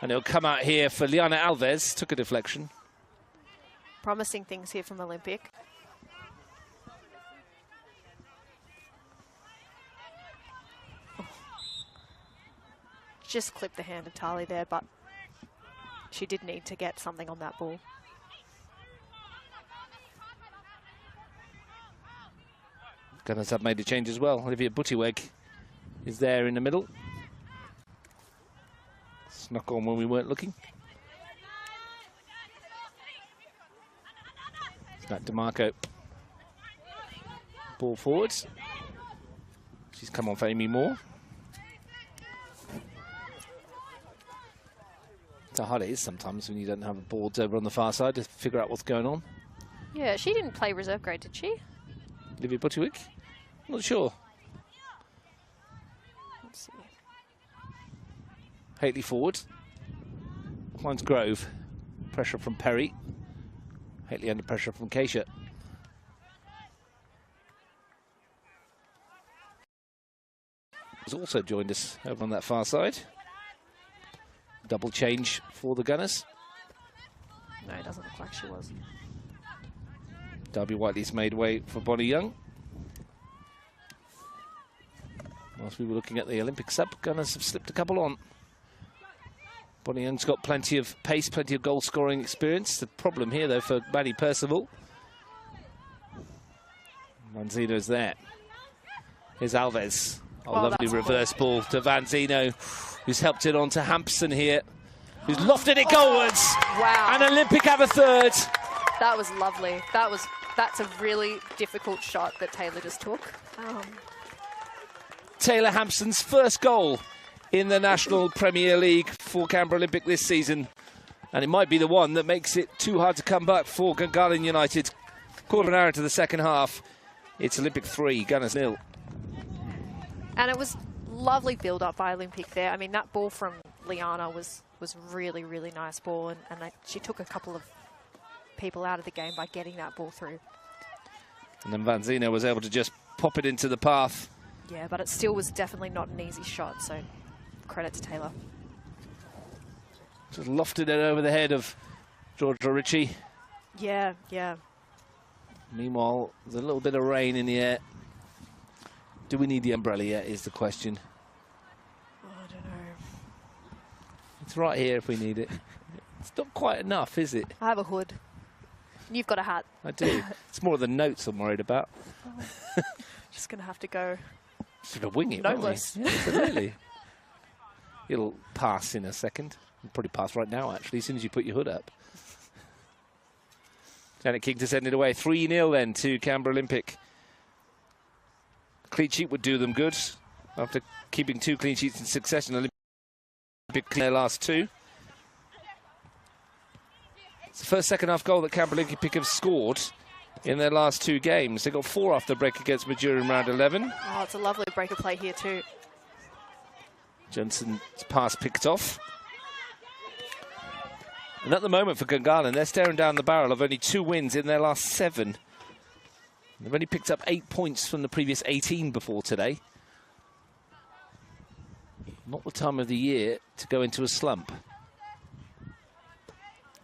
A: and it'll come out here for Liana Alves. Took a deflection.
B: Promising things here from Olympic. Oh. Just clipped the hand of Tali there, but she did need to get something on that ball.
A: Gunners have made a change as well. Olivia Buttiweg is there in the middle. Snuck on when we weren't looking. Back to Marco. Ball forwards. She's come on for Amy Moore. That's how hard it is sometimes when you don't have a boards over on the far side to figure out what's going on.
B: Yeah, she didn't play reserve grade, did she?
A: Olivia Buttiweg? Not sure.
B: Let's see.
A: Haley forward. Finds Grove. Pressure from Perry. Haley under pressure from Keisha. Has also joined us over on that far side. Double change for the Gunners.
B: No, it doesn't look like she was.
A: Darby Whiteley's made way for Bonnie Young. Whilst we were looking at the Olympic sub, Gunners have slipped a couple on. Bonnie Young's got plenty of pace, plenty of goal-scoring experience. The problem here, though, for Maddie Percival. Vanzino's there. Here's Alves. Oh, lovely reverse ball to Vanzino, who's helped it on to Hampson here, who's lofted it goalwards.
B: Wow.
A: And Olympic have a third.
B: That was lovely. That's a really difficult shot that Taylor just took.
A: Taylor Hampson's first goal in the National Premier League for Canberra Olympic this season. And it might be the one that makes it too hard to come back for Gungahlin United. Quarter of an hour into the second half. It's Olympic 3, Gunners 0.
B: And it was lovely build-up by Olympic there. I mean, that ball from Liana was really, really nice ball. And she took a couple of people out of the game by getting that ball through.
A: And then Van Zeno was able to just pop it into the path.
B: Yeah, but it still was definitely not an easy shot, so credit to Taylor.
A: Just lofted it over the head of Georgia Ritchie.
B: Yeah, yeah.
A: Meanwhile, there's a little bit of rain in the air. Do we need the umbrella yet, is the question.
B: Oh, I don't know.
A: It's right here if we need it. It's not quite enough, is it?
B: I have a hood. You've got a hat.
A: I do. It's more of the notes I'm worried about.
B: Just going to have to go
A: sort of wing it,
B: noteless.
A: Yeah, absolutely. It'll pass in a second. It'll probably pass right now, actually, as soon as you put your hood up. Janet King to send it away. 3-0 then to Canberra Olympic. Clean sheet would do them good. After keeping 2 clean sheets in succession, Olympic their last 2. It's the first second half goal that Canberra Olympic have scored in their last 2 games. They got 4 after the break against Madura in round 11.
B: Oh, it's a lovely break of play here too.
A: Johnson's pass picked off. And at the moment for Gungahlin, they're staring down the barrel of only 2 wins in their last 7. They've only picked up 8 points from the previous 18 before today. Not the time of the year to go into a slump.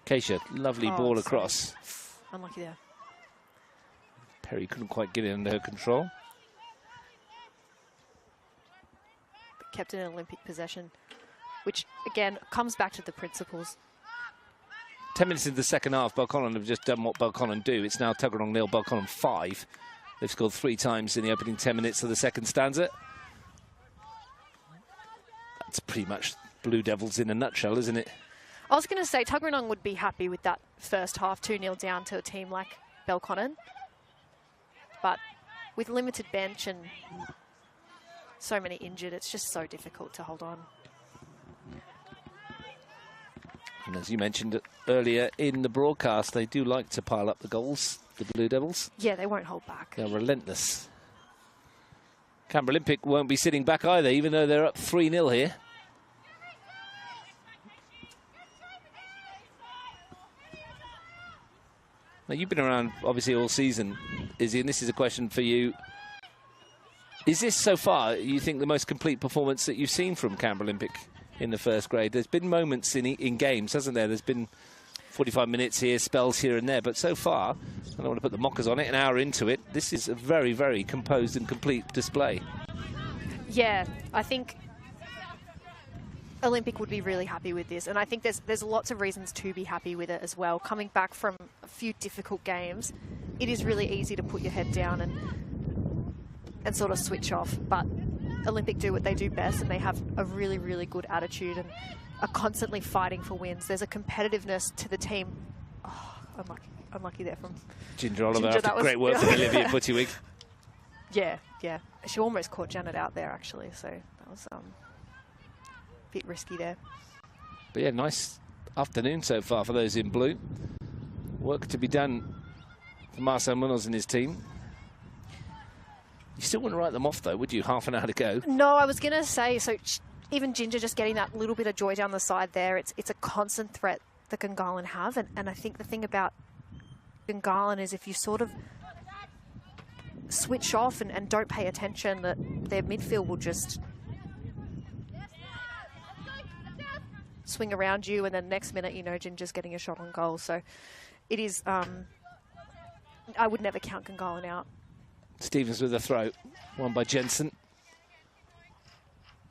A: Keisha, lovely ball across.
B: Unlucky there.
A: Perry couldn't quite get it under her control.
B: But kept it in Olympic possession, which again comes back to the principles.
A: 10 minutes into the second half, Belconnen have just done what Belconnen do. It's now Tuggeranong 0, Belconnen 5. They've scored 3 times in the opening 10 minutes of the second stanza. That's pretty much Blue Devils in a nutshell, isn't it?
B: I was going to say Tuggeranong would be happy with that first half, 2-0 down to a team like Belconnen. But with limited bench and so many injured, it's just so difficult to hold on.
A: And as you mentioned earlier in the broadcast, they do like to pile up the goals, the Blue Devils.
B: Yeah, they won't hold back.
A: They're relentless. Canberra Olympic won't be sitting back either, even though they're up 3-0 here. Now, you've been around, obviously, all season, Izzy, and this is a question for you. Is this, so far, you think, the most complete performance that you've seen from Canberra Olympic in the first grade? There's been moments in games, hasn't there? There's been 45 minutes here, spells here and there, but so far, I don't want to put the mockers on it, an hour into it, this is a very, very composed and complete display.
B: Yeah, I think Olympic would be really happy with this, and I think there's lots of reasons to be happy with it as well. Coming back from a few difficult games, it is really easy to put your head down and sort of switch off, but Olympic do what they do best, and they have a really, really good attitude and are constantly fighting for wins. There's a competitiveness to the team. Oh, unlucky there from
A: Ginger Oliver. After great work from Olivia Buttywig.
B: Yeah, yeah. She almost caught Janet out there, actually, so that was a bit risky there.
A: But yeah, nice afternoon so far for those in blue. Work to be done for Marcel Munoz and his team. You still wouldn't write them off, though, would you? Half an hour to go.
B: No, I was going to say, so even Ginger just getting that little bit of joy down the side there, it's a constant threat that Gungahlin have. And I think the thing about Gungahlin is if you sort of switch off and don't pay attention, that their midfield will just swing around you, and then next minute, you know, Ginger's getting a shot on goal. So it is, I would never count Gungahlin out.
A: Stevens with a throw, won by Jensen.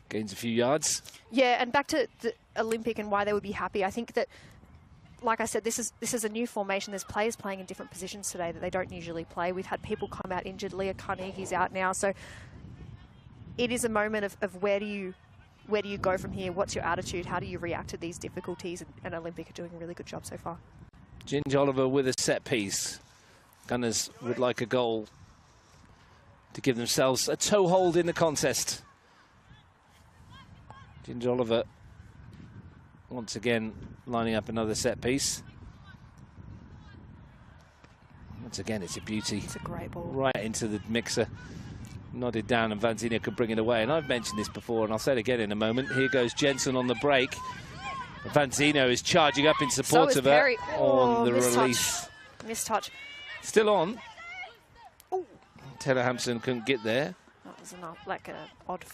A: Gains a few yards.
B: Yeah, and back to the Olympic and why they would be happy. I think that, like I said, this is a new formation. There's players playing in different positions today that they don't usually play. We've had people come out injured. Leah Carnegie's out now. So it is a moment of where do you go from here? What's your attitude? How do you react to these difficulties? And Olympic are doing a really good job so far.
A: Ginger Oliver with a set piece. Gunners would like a goal to give themselves a toehold in the contest. Ginger Oliver once again lining up another set piece. Once again, it's a beauty.
B: It's a great ball.
A: Right into the mixer. Nodded down, and Vanzina could bring it away. And I've mentioned this before, and I'll say it again in a moment. Here goes Jensen on the break. Vanzina is charging up in support of her on the release.
B: Mistouch.
A: Still on.
B: Ooh.
A: Taylor Hampson couldn't get there.
B: That was like an odd,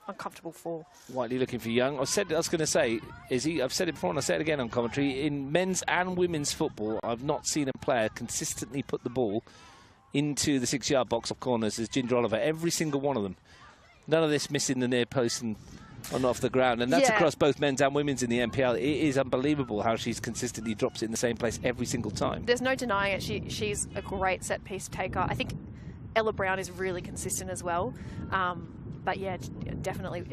B: uncomfortable fall.
A: Whiteley looking for Young. I was going to say, I've said it before and I say it again on commentary, in men's and women's football, I've not seen a player consistently put the ball into the 6-yard box of corners as Ginger Oliver. Every single one of them. None of this missing the near post and off the ground. And that's across both men's and women's in the NPL. It is unbelievable how she's consistently drops it in the same place every single time.
B: There's no denying it. She's a great set piece taker. I think Ella Brown is really consistent as well. But yeah, definitely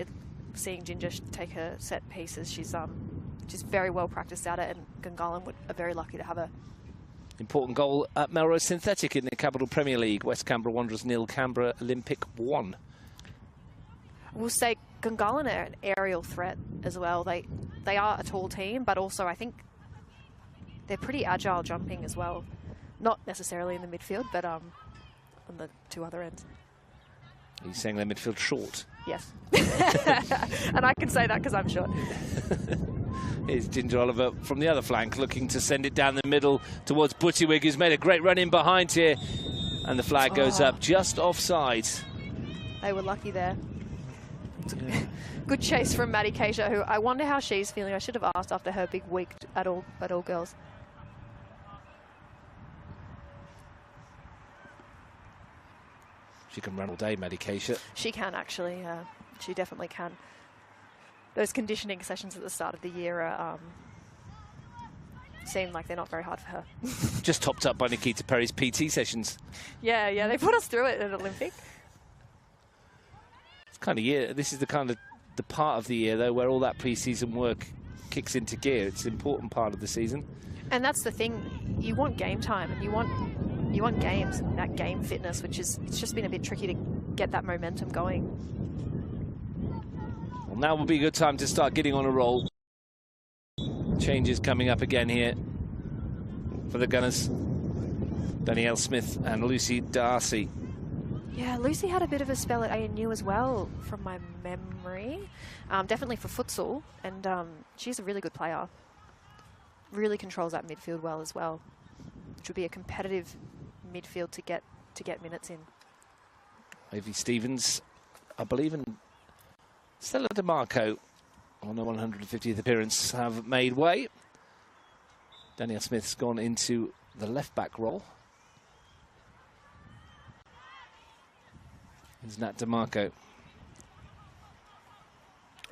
B: seeing Ginger take her set pieces, she's very well practiced at it, and Gungahlin are very lucky to have her.
A: Important goal at Melrose Synthetic in the Capital Premier League. West Canberra Wanderers 0, Canberra Olympic 1.
B: We'll say Gungahlin are an aerial threat as well. They are a tall team, but also I think they're pretty agile jumping as well. Not necessarily in the midfield, but on the two other ends.
A: Are you saying their midfield short?
B: Yes. And I can say that because I'm short.
A: Here's Ginger Oliver from the other flank, looking to send it down the middle towards Buttiwig, who's made a great run in behind here. And the flag goes up just offside. They
B: were lucky there. Good chase from Maddie Keisha, who I wonder how she's feeling. I should have asked after her big week at all girls.
A: She can run all day, Maddie Keisha.
B: She can, actually. She definitely can. Those conditioning sessions at the start of the year seem like they're not very hard for her.
A: Just topped up by Nikita Perry's PT sessions.
B: Yeah, they put us through it at Olympic.
A: It's kind of year. This is the kind of the part of the year, though, where all that pre-season work kicks into gear. It's an important part of the season.
B: And that's the thing. You want game time, and you want games and that game fitness, which is, it's just been a bit tricky to get that momentum going.
A: Well, now will be a good time to start getting on a roll. Changes coming up again here for the Gunners. Danielle Smith and Lucy Darcy.
B: Yeah, Lucy had a bit of a spell at ANU as well, from my memory. Definitely for futsal, and she's a really good player. Really controls that midfield well as well, which would be a competitive midfield to get minutes in.
A: Ivy Stevens, I believe, in Stella DeMarco on a 150th appearance have made way. Danielle Smith's gone into the left-back role. Here's Nat DeMarco.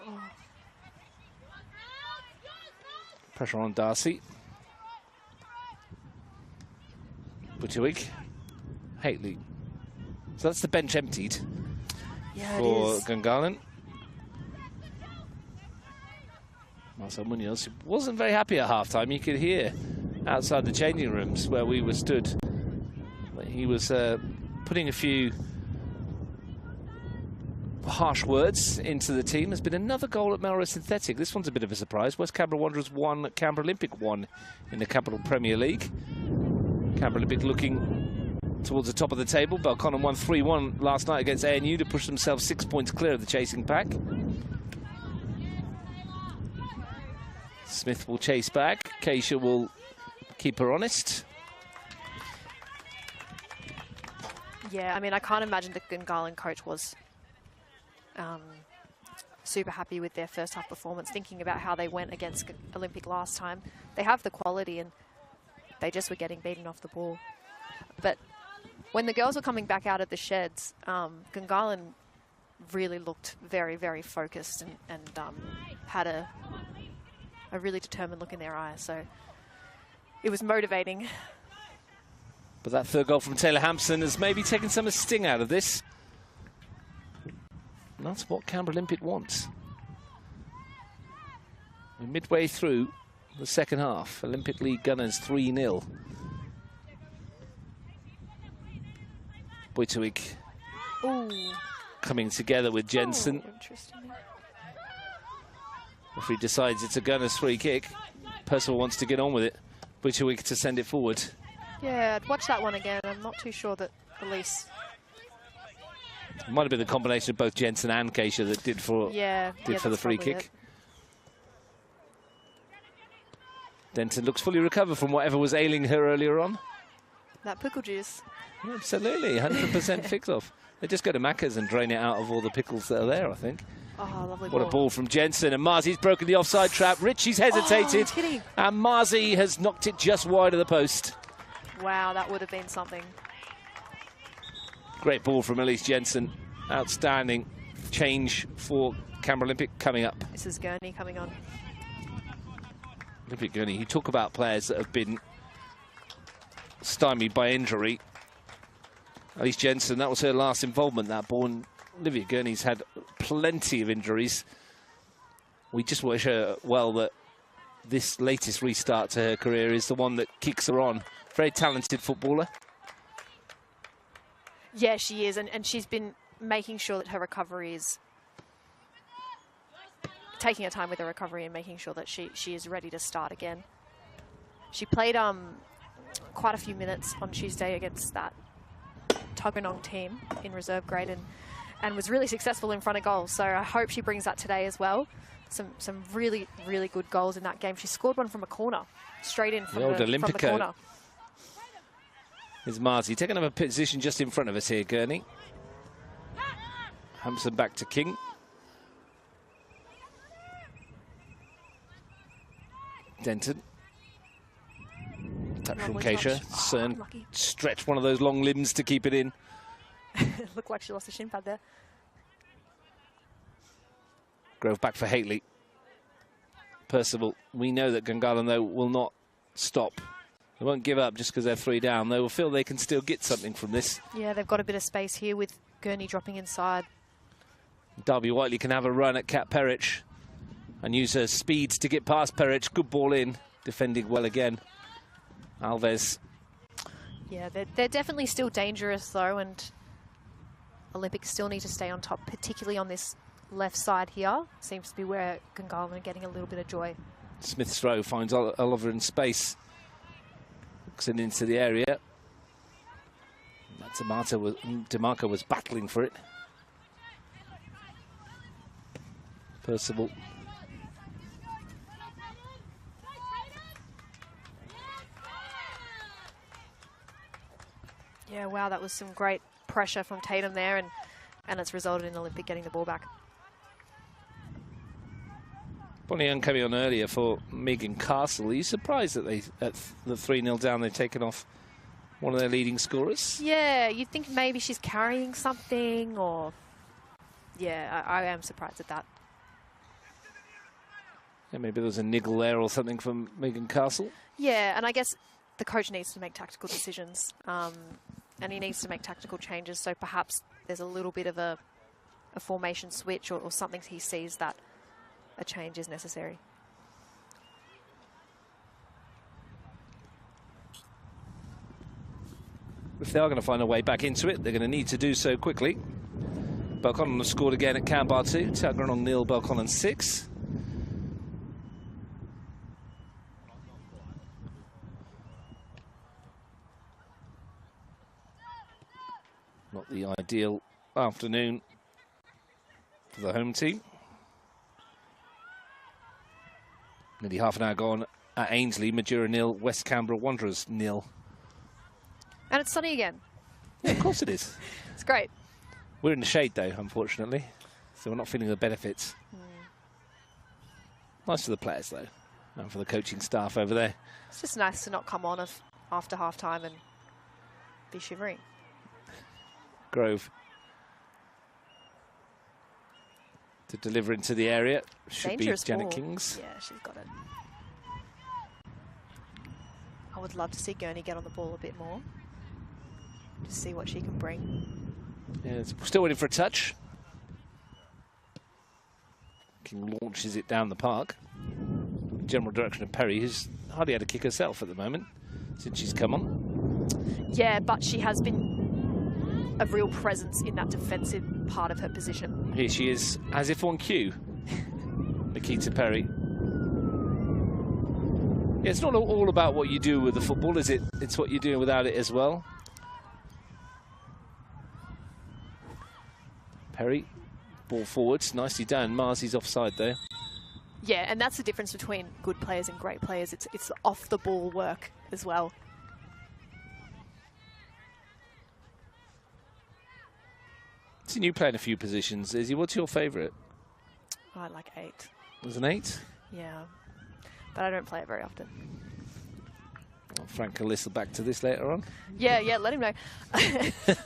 B: Oh.
A: Pressure on Darcy. Buttiwig. Haitley. So that's the bench emptied for Gungahlin. Marcel Munoz, who wasn't very happy at half-time. You could hear outside the changing rooms where we were stood that he was putting a few harsh words into the team. There's been another goal at Melrose Synthetic. This one's a bit of a surprise. West Canberra Wanderers 1, Canberra Olympic 1 in the Capital Premier League. Canberra Olympic looking towards the top of the table. Belconnen won 3-1 last night against ANU to push themselves 6 points clear of the chasing pack. Smith will chase back. Keisha will keep her honest.
B: Yeah, I mean, I can't imagine the Gungahlin coach was super happy with their first half performance, thinking about how they went against Olympic last time. They have the quality and they just were getting beaten off the ball. But when the girls were coming back out of the sheds, Gungahlin really looked very, very focused and had a really determined look in their eyes. So it was motivating.
A: But that third goal from Taylor Hampson has maybe taken some of the sting out of this. And that's what Canberra Olympic wants. We're midway through the second half. Olympic League Gunners 3-0. Buttiwig coming together with Jensen.
B: Oh, interesting.
A: If he decides it's a Gunners free kick, Percival wants to get on with it. Butcherwick to send it forward.
B: Yeah, I'd watch that one again. I'm not too sure that Elise...
A: It might have been the combination of both Jensen and Keisha that did for the free kick. Denton looks fully recovered from whatever was ailing her earlier on.
B: That pickle juice.
A: Yeah, absolutely, 100% fix off. They just go to Macca's and drain it out of all the pickles that are there, I think.
B: Oh, lovely
A: What
B: ball.
A: a ball from Jensen, and Marzi's broken the offside trap. Ritchie's hesitated, and Marzi has knocked it just wide of the post.
B: Wow, that would have been something.
A: Great ball from Elise Jensen. Outstanding change for Canberra Olympic coming up.
B: This is Gurney coming on.
A: Olympic Gurney, you talk about players that have been stymied by injury. Elise Jensen, that was her last involvement, that ball. And Olivia Gurney's had plenty of injuries. We just wish her well that this latest restart to her career is the one that kicks her on. Very talented footballer.
B: Yeah, she is, and she's been making sure that her recovery is... taking her time with her recovery and making sure that she is ready to start again. She played quite a few minutes on Tuesday against that Tuggeranong team in reserve grade and was really successful in front of goals. So I hope she brings that today as well. Some really, really good goals in that game. She scored one from a corner, straight in from the corner.
A: Here's Marzi taking up a position just in front of us here, Gurney. Hampson back to King. Denton. Touch from Keisha. Cern stretch one of those long limbs to keep it in.
B: Looked like she lost a shin pad there.
A: Grove back for Haitley. Percival. We know that Gungahlin, though, will not stop. They won't give up just because they're 3 down. They will feel they can still get something from this.
B: Yeah, they've got a bit of space here with Gurney dropping inside.
A: Darby Whiteley can have a run at Kat Perich and use her speeds to get past Perich. Good ball in. Defending well again. Alves.
B: Yeah, they're definitely still dangerous, though, and Olympics still need to stay on top, particularly on this left side here. Seems to be where Gungahlin are getting a little bit of joy.
A: Smith's throw finds Oliver in space. Hooks it into the area. DeMarco was battling for it. Percival.
B: Yeah, wow, that was some great pressure from Tatum there, and it's resulted in Olympic getting the ball back.
A: Bonnie Young coming on earlier for Megan Castle. Are you surprised that at the 3-0 down, they've taken off one of their leading scorers?
B: Yeah, you'd think maybe she's carrying something, or... Yeah, I am surprised at that.
A: Yeah, maybe there was a niggle there or something from Megan Castle.
B: Yeah, and I guess the coach needs to make tactical decisions, and he needs to make tactical changes, so perhaps there's a little bit of a formation switch or something he sees that a change is necessary.
A: If they are going to find a way back into it, they're going to need to do so quickly. Belconnen has scored again at Canberra 2. Tuggeranong 0, Belconnen 6. Not the ideal afternoon for the home team. Nearly half an hour gone at Ainsley. Madura 0, West Canberra Wanderers 0.
B: And it's sunny again.
A: Yeah, of course it is.
B: It's great.
A: We're in the shade, though, unfortunately. So we're not feeling the benefits. Nice for the players, though. And for the coaching staff over there.
B: It's just nice to not come on after half-time and be shivering.
A: Grove. To deliver into the area. Should
B: Dangerous
A: be Janet
B: ball.
A: Kings.
B: Yeah, she's got it. I would love to see Gurney get on the ball a bit more. To see what she can bring.
A: Yeah, still waiting for a touch. King launches it down the park. General direction of Perry, who's hardly had a kick herself at the moment since she's come on.
B: Yeah, but she has been a real presence in that defensive part of her position.
A: Here she is, as if on cue. Nikita Perry. Yeah, it's not all about what you do with the football, is it? It's what you're doing without it as well. Perry, ball forwards, nicely done. Marzi's offside there.
B: Yeah, and that's the difference between good players and great players. It's off the ball work as well.
A: Seen you playing a few positions, Izzy. What's your favourite?
B: I like 8.
A: Was an 8?
B: Yeah, but I don't play it very often.
A: Well, Frank will listen back to this later on.
B: Yeah, let him know.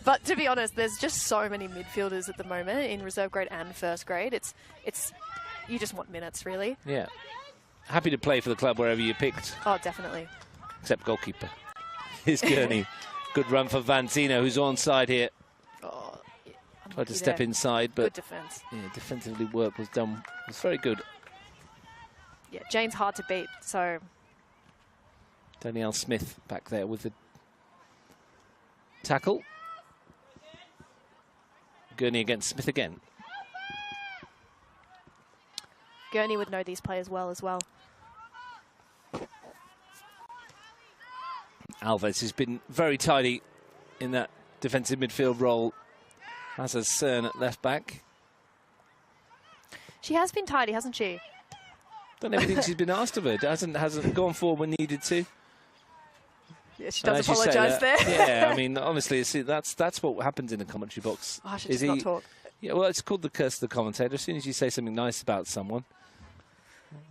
B: But to be honest, there's just so many midfielders at the moment in reserve grade and first grade. It's you just want minutes, really.
A: Yeah. Happy to play for the club wherever you picked.
B: Oh, definitely.
A: Except goalkeeper. Here's Gurney. Good run for Vanzino, who's onside here.
B: Oh, yeah,
A: tried to step inside, but
B: good defence.
A: Yeah, defensively work was done. It was very good.
B: Yeah, Jane's hard to beat, so.
A: Danielle Smith back there with the tackle. Gurney against Smith again.
B: Gurney would know these players well as well.
A: Alves has been very tidy in that defensive midfield role. As has Cern at left back.
B: She has been tidy, hasn't she?
A: Done everything she's been asked of her. Hasn't gone forward when needed to.
B: Yeah, she does apologise there.
A: Yeah, I mean, honestly, that's what happens in a commentary box.
B: Oh, I should just not talk.
A: Yeah, well, it's called the curse of the commentator. As soon as you say something nice about someone,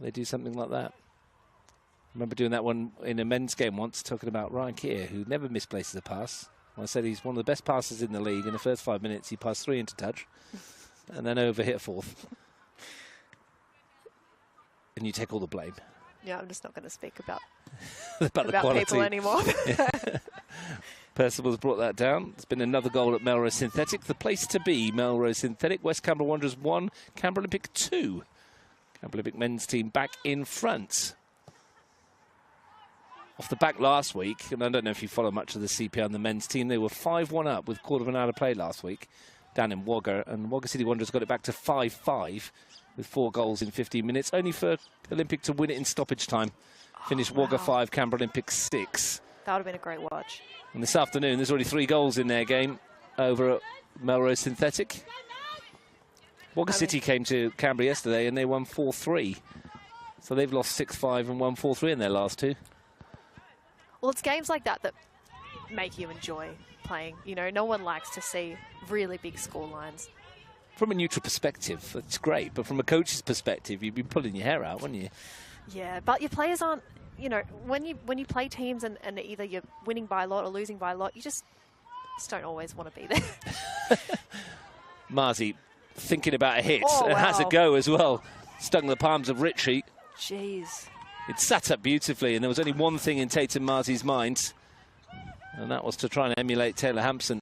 A: they do something like that. I remember doing that one in a men's game once, talking about Ryan Keir, who never misplaces a pass. I said he's one of the best passers in the league. In the first 5 minutes, he passed 3 into touch, and then over hit 4th. And you take all the blame.
B: Yeah, I'm just not going to speak about
A: the quality.
B: People anymore.
A: Percival's brought that down. There's been another goal at Melrose Synthetic. The place to be, Melrose Synthetic. West Canberra Wanderers 1, Canberra Olympic 2. Canberra Olympic men's team back in front. Off the back last week, and I don't know if you follow much of the CPL and the men's team, they were 5-1 up with quarter of an hour to play last week down in Wagga, and Wagga City Wanderers got it back to 5-5 with 4 goals in 15 minutes, only for Olympic to win it in stoppage time. Finished Wagga 5, Canberra Olympic 6.
B: That would have been a great watch.
A: And this afternoon, there's already 3 goals in their game over at Melrose Synthetic. Wagga City came to Canberra yesterday and they won 4-3. So they've lost 6-5 and won 4-3 in their last 2.
B: Well, it's games like that that make you enjoy playing. You know, no one likes to see really big score lines.
A: From a neutral perspective, it's great. But from a coach's perspective, you'd be pulling your hair out, wouldn't you?
B: Yeah, but your players aren't, you know, when you play teams and either you're winning by a lot or losing by a lot, you just don't always want to be there.
A: Marzi thinking about a hit and
B: wow.
A: has a go as well. Stung the palms of Ritchie.
B: Jeez.
A: It sat up beautifully, and there was only one thing in Tatum Marzi's mind, and that was to try and emulate Taylor Hampson.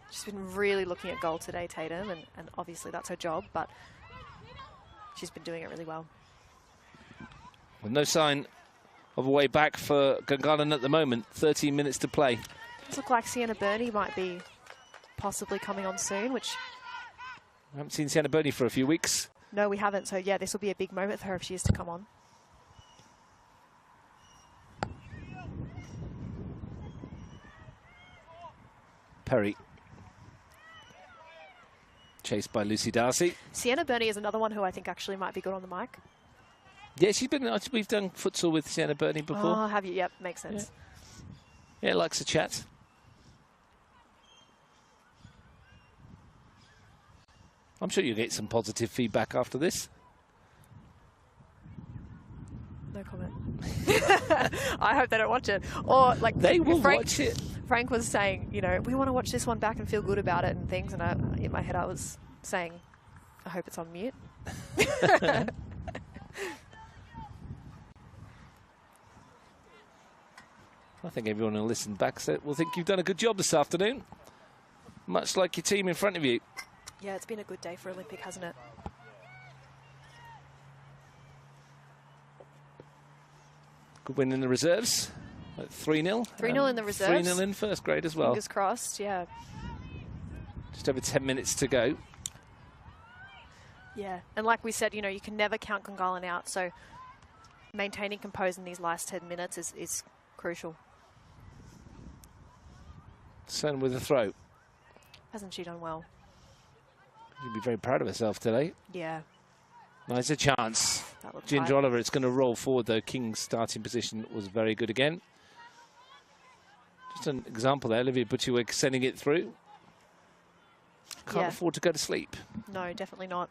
B: She's been really looking at goal today, Tatum, and obviously that's her job, but she's been doing it really well.
A: With no sign of a way back for Gungahlin at the moment. 13 minutes to play.
B: Does look like Sienna Burney might be possibly coming on soon, which...
A: I haven't seen Sienna Burney for a few weeks.
B: No, we haven't, so yeah, this will be a big moment for her if she is to come on.
A: Perry. Chased by Lucy Darcy.
B: Sienna Burney is another one who I think actually might be good on the mic.
A: Yeah, she's been. We've done futsal with Sienna Burney before.
B: Oh, have you? Yep, makes sense.
A: Yeah, likes a chat. I'm sure you'll get some positive feedback after this.
B: No comment. I hope they don't watch it. Or like
A: they will watch it.
B: Frank was saying, you know, we want to watch this one back and feel good about it and things. And in my head, I was saying, I hope it's on mute.
A: I think everyone will listen back will think you've done a good job this afternoon. Much like your team in front of you.
B: Yeah, it's been a good day for Olympic, hasn't it?
A: Good win in the reserves. 3-0.
B: 3-0 in the reserves.
A: 3-0 in first grade as well.
B: Fingers crossed, yeah.
A: Just over 10 minutes to go.
B: Yeah, and like we said, you can never count Gungahlin out, so maintaining composure in these last 10 minutes is crucial.
A: Son with a throw.
B: Hasn't she done well?
A: She'd be very proud of herself today.
B: Yeah.
A: Nice a chance. Ginger
B: tight.
A: Oliver, it's going to roll forward though. King's starting position was very good again. Just an example there, Olivia Buttigieg sending it through. Can't afford to go to sleep.
B: No, definitely not.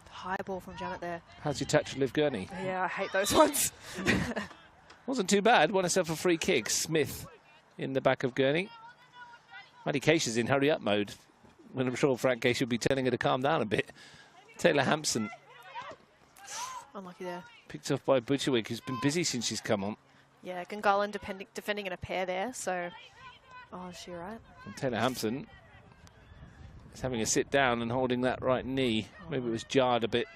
B: High ball from Janet there.
A: How's your touch, Liv Gurney?
B: Yeah, I hate those ones.
A: Wasn't too bad. Won herself a free kick. Smith in the back of Gurney. Maddie Keisha's in hurry up mode. When I'm sure Frank Keisha will be telling her to calm down a bit. Taylor Hampson.
B: Unlucky there.
A: Picked off by Buttigieg, who's been busy since she's come on.
B: Yeah, Gungahlin defending in a pair there, so... Oh, is she right?
A: And Taylor Hampson is having a sit down and holding that right knee. Maybe it was jarred a bit.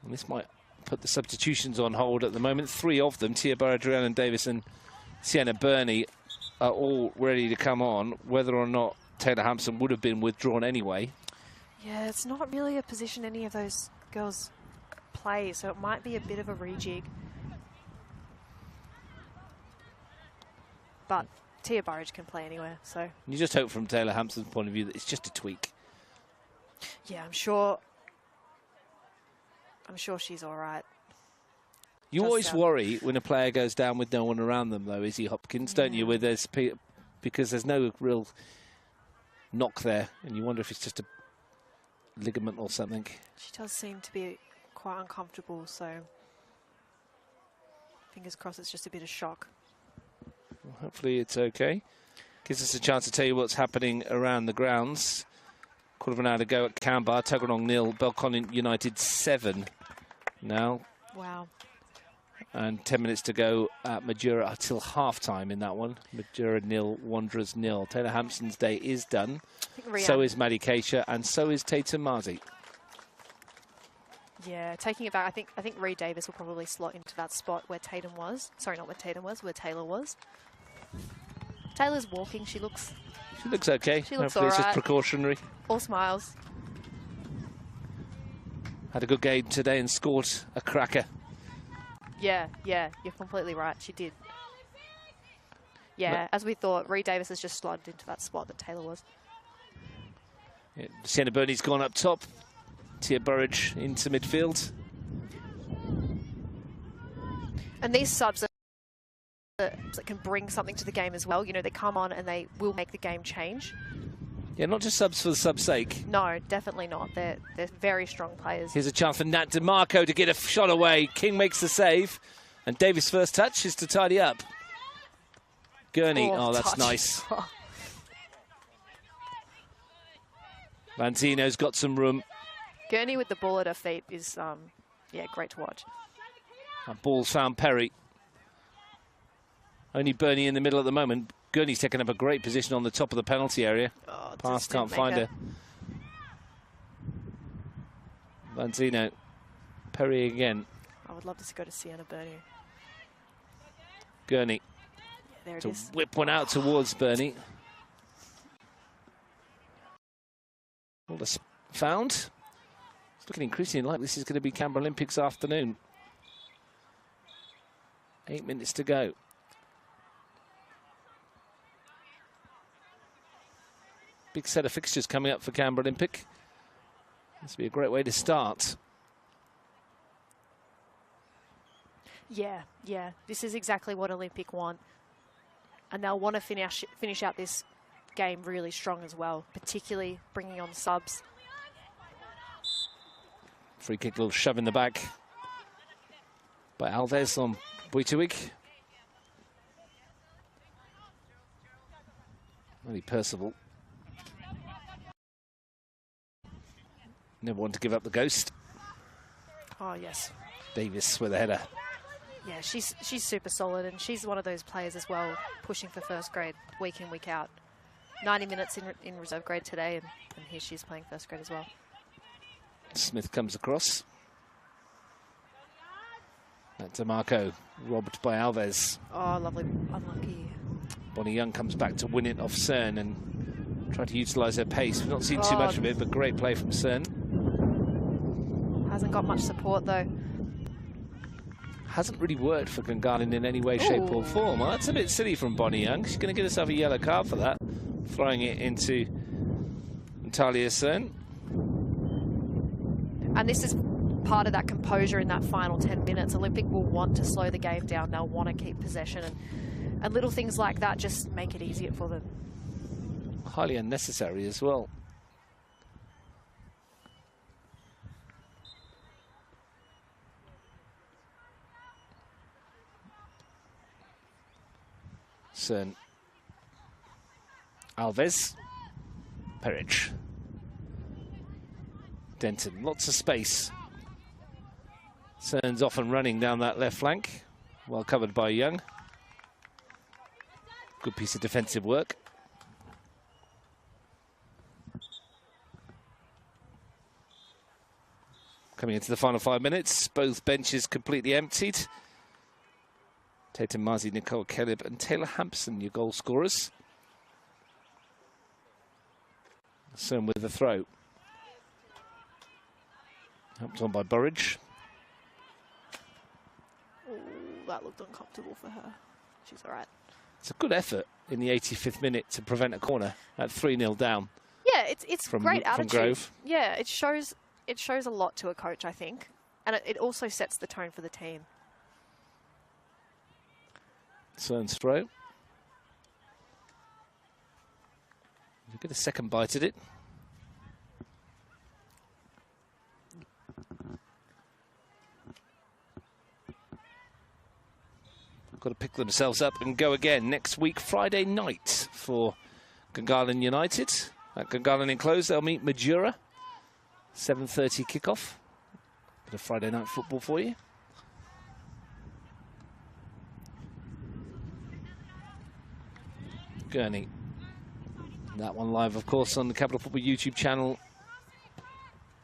A: And this might put the substitutions on hold at the moment. 3 of them, Tia Burridge, Rhiannon Davis and Sienna Burney, are all ready to come on. Whether or not Taylor Hampson would have been withdrawn anyway.
B: Yeah, it's not really a position any of those girls play, so it might be a bit of a rejig. But Tia Burridge can play anywhere, so...
A: You just hope from Taylor Hampson's point of view that it's just a tweak.
B: Yeah, I'm sure she's all right.
A: You always worry when a player goes down with no one around them, though, Izzy Hopkins, don't you? Where there's because there's no real knock there, and you wonder if it's just a ligament or something.
B: She does seem to be quite uncomfortable, so fingers crossed it's just a bit of shock.
A: Well, hopefully it's okay. Gives us a chance to tell you what's happening around the grounds. Quarter of an hour to go at Canberra. Tuggeranong 0, Belconnen United 7 now.
B: Wow.
A: And 10 minutes to go at Majura until half-time in that one. Majura 0, Wanderers 0. Taylor Hampson's day is done. So is Maddie Keisha, and so is Tatum Marzi.
B: Yeah, taking it back, I think Reed Davis will probably slot into that spot where Tatum was. Sorry, not where Tatum was, where Taylor was. Taylor's walking. She looks
A: okay.
B: She looks
A: Hopefully it's
B: all right.
A: just precautionary.
B: All smiles.
A: Had a good game today and scored a cracker.
B: Yeah, you're completely right. She did. Yeah, as we thought, Reed Davis has just slotted into that spot that Taylor was.
A: Yeah, Sienna Burney's gone up top. Tia Burridge into midfield.
B: And these subs that can bring something to the game as well. They come on and they will make the game change.
A: Yeah, not just subs for the sub's sake.
B: No, definitely not. They're very strong players.
A: Here's a chance for Nat DeMarco to get a shot away. King makes the save. And Davis' first touch is to tidy up. Gurney, that's
B: touch.
A: nice. Vanzino's got some room.
B: Gurney with the ball at her feet is, great to watch.
A: That ball's found Perry. Only Burney in the middle at the moment. Gurney's taken up a great position on the top of the penalty area. Pass can't find her. Vanzino. Perry again.
B: I would love to go to Sienna Burney.
A: Gurney.
B: Yeah, there it is.
A: Whip one out towards Burney. All that's found. It's looking increasingly like this is going to be Canberra Olympics afternoon. 8 minutes to go. Big set of fixtures coming up for Canberra Olympic. This would be a great way to start.
B: Yeah. This is exactly what Olympic want. And they'll want to finish out this game really strong as well, particularly bringing on subs.
A: Free kick, little shove in the back by Alves on Buttigieg. Only Percival. Never want to give up the ghost.
B: Oh, yes.
A: Davis with a header.
B: Yeah, she's super solid, and she's one of those players as well, pushing for first grade week in, week out. 90 minutes in reserve grade today, and here she's playing first grade as well.
A: Smith comes across. That's DeMarco, robbed by Alves.
B: Oh, lovely. Unlucky.
A: Bonnie Young comes back to win it off Cern and Tried to utilise her pace. We've not seen too much of it, but great play from Cern.
B: Hasn't got much support, though.
A: Hasn't really worked for Gungahlin in any way, shape or form. Well, that's a bit silly from Bonnie Young. She's going to get herself a yellow card for that. Throwing it into Natalia Cern.
B: And this is part of that composure in that final 10 minutes. Olympic will want to slow the game down. They'll want to keep possession. And little things like that just make it easier for them.
A: Highly unnecessary as well. Cern. Alves. Peric. Denton. Lots of space. Cern's off and running down that left flank. Well covered by Young. Good piece of defensive work. Coming into the final 5 minutes, both benches completely emptied. Tatum Marzi, Nicole Kellib and Taylor Hampson, your goal scorers. Cern with the throw. Helped on by Burridge.
B: Ooh, that looked uncomfortable for her. She's all right.
A: It's a good effort in the 85th minute to prevent a corner at 3-0 down.
B: Yeah, it's great attitude.
A: From Grove.
B: Yeah, it shows a lot to a coach, I think. And it also sets the tone for the team.
A: Cern's throw. You get a second bite at it. Got to pick themselves up and go again next week, Friday night, for Gungahlin United. At Gungahlin Enclosed, they'll meet Majura. 7:30 kickoff. Bit of Friday night football for you. Gurney. That one live, of course, on the Capital Football YouTube channel,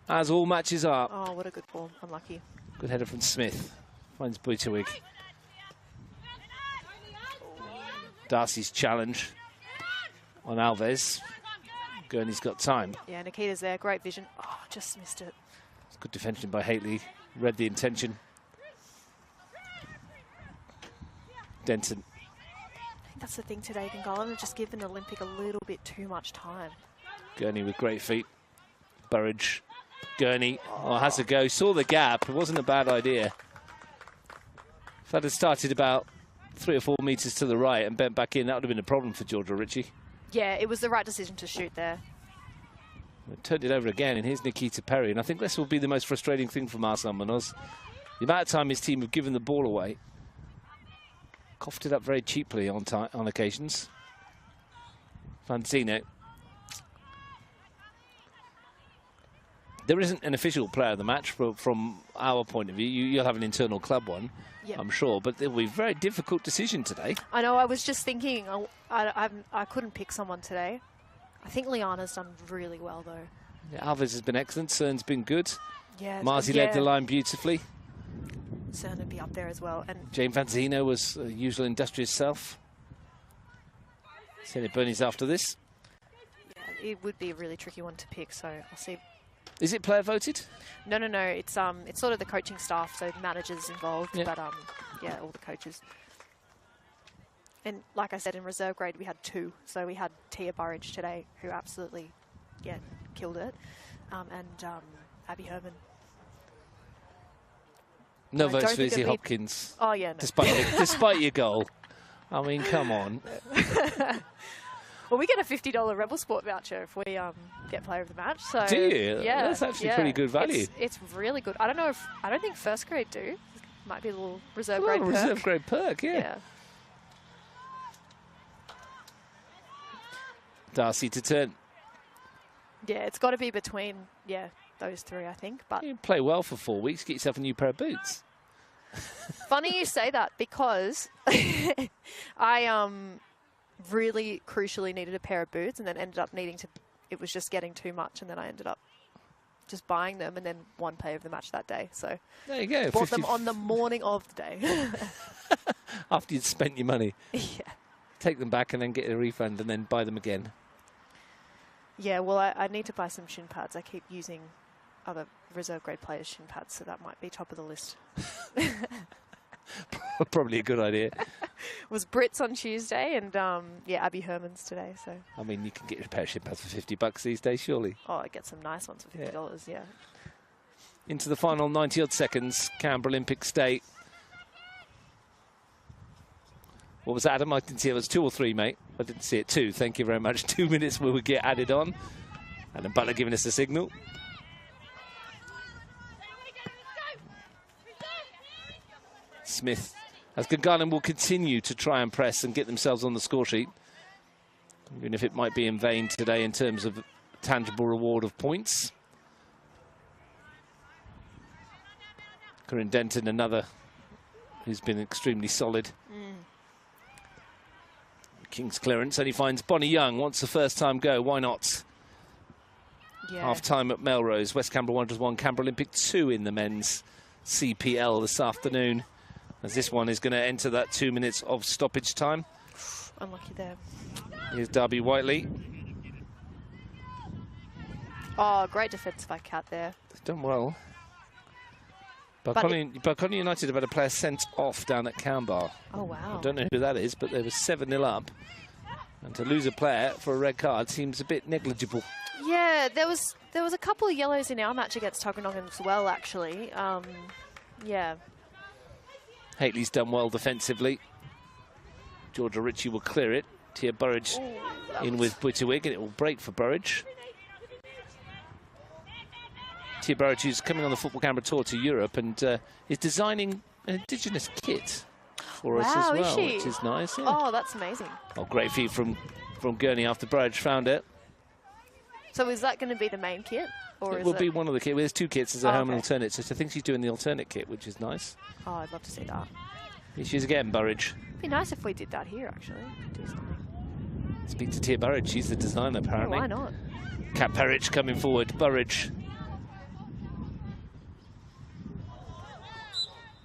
A: as all matches are.
B: Oh, what a good ball. Unlucky.
A: Good header from Smith. Finds Buitawig. Darcy's challenge on Alves. Gurney's got time.
B: Yeah, Nikita's there. Great vision. Oh, just missed it.
A: It's good defension by Haitley. Read the intention. Denton.
B: I think that's the thing today. Gungahlin have just given Olympic a little bit too much time.
A: Gurney with great feet. Burridge. Gurney has a go. Saw the gap. It wasn't a bad idea. If that had started about 3 or 4 meters to the right and bent back in, that would have been a problem for Georgia Ritchie.
B: Yeah, it was the right decision to shoot there.
A: Turned it over again, and here's Nikita Perry. And I think this will be the most frustrating thing for Marcel Munoz. The amount of time his team have given the ball away. Coughed it up very cheaply on occasions. Fanzino. There isn't an official player of the match from our point of view. You'll have an internal club one, yep. I'm sure, but it will be a very difficult decision today.
B: I know, I was just thinking, I couldn't pick someone today. I think Liana's done really well, though.
A: Yeah, Alves has been excellent, Cern's been good.
B: Yeah,
A: Marzi led the line beautifully.
B: Cern would be up there as well. And
A: Jane Fanzino was usual industrious self. Senate Bernie's after this.
B: Yeah, it would be a really tricky one to pick, so I'll see.
A: Is it player voted?
B: No. It's sort of the coaching staff, so managers involved,
A: yeah.
B: But yeah, all the coaches. And like I said, in reserve grade we had 2, so we had Tia Burridge today, who absolutely, killed it, and Abby Herman.
A: No votes for Izzy Hopkins.
B: Oh yeah, no.
A: Despite your goal. I mean, come on.
B: Well, we get a $50 Rebel Sport voucher if we get player of the match. So
A: do you?
B: Yeah,
A: that's actually pretty good value.
B: It's really good. I don't think first grade do. Might be a little reserve grade perk.
A: Reserve grade perk, yeah. Darcy to turn.
B: Yeah, it's got to be between those 3, I think. But
A: you play well for 4 weeks, get yourself a new pair of boots.
B: Funny you say that, because I really crucially needed a pair of boots, and then ended up needing to. It was just getting too much, and then I ended up just buying them, and then one player of the match that day. So
A: there you go.
B: Bought them on the morning of the day.
A: After you'd spent your money.
B: Yeah.
A: Take them back and then get a refund and then buy them again.
B: Yeah, well, I need to buy some shin pads. I keep using other reserve grade players' shin pads, so that might be top of the list.
A: Probably a good idea.
B: It was Brits on Tuesday and, yeah, Abby Herman's today. So
A: I mean, you can get a pair of shin pads for $50 these days, surely.
B: Oh, I get some nice ones for $50, yeah.
A: Into the final 90-odd seconds, Canberra Olympic State. What was that, Adam? I didn't see it. It was 2 or 3, mate. I didn't see it. 2. Thank you very much. 2 minutes will get added on. Adam Butler giving us a signal. Smith, as Gungahlin will continue to try and press and get themselves on the score sheet, even if it might be in vain today in terms of tangible reward of points. Corinne Denton, another who's been extremely solid. King's clearance, only finds Bonnie Young. Wants the first time go, why not?
B: Yeah.
A: Half time at Melrose. West Canberra Wanderers 1, Canberra Olympic 2 in the men's CPL this afternoon. As this one is going to enter that 2 minutes of stoppage time.
B: Unlucky there.
A: Here's Darby Whiteley.
B: Oh, great defence by Cat there.
A: They've done well. Barconi United have had a player sent off down at Canberra.
B: Oh, wow.
A: I don't know who that is, but they were 7-0 up. And to lose a player for a red card seems a bit negligible.
B: Yeah, there was a couple of yellows in our match against Tuggeranong as well, actually. Yeah.
A: Haley's done well defensively. Georgia Ritchie will clear it. Tia Burridge in with Buitawig, and it will break for Burridge. Tia Burridge, who's coming on the Football Canberra tour to Europe and is designing an Indigenous kit for us as well, which is nice. Yeah.
B: Oh, that's amazing.
A: Oh, great feed from Gurney after Burridge found it.
B: So is that going to be the main kit? Or
A: It will be one of the kits. There's 2 kits as a home and alternate, so I think she's doing the alternate kit, which is nice.
B: Oh, I'd love to see that.
A: Here she is again, Burridge.
B: It'd be nice if we did that here, actually. Do something.
A: Speak to Tia Burridge. She's the designer, apparently.
B: Oh, why not?
A: Kat Perrich coming forward. Burridge.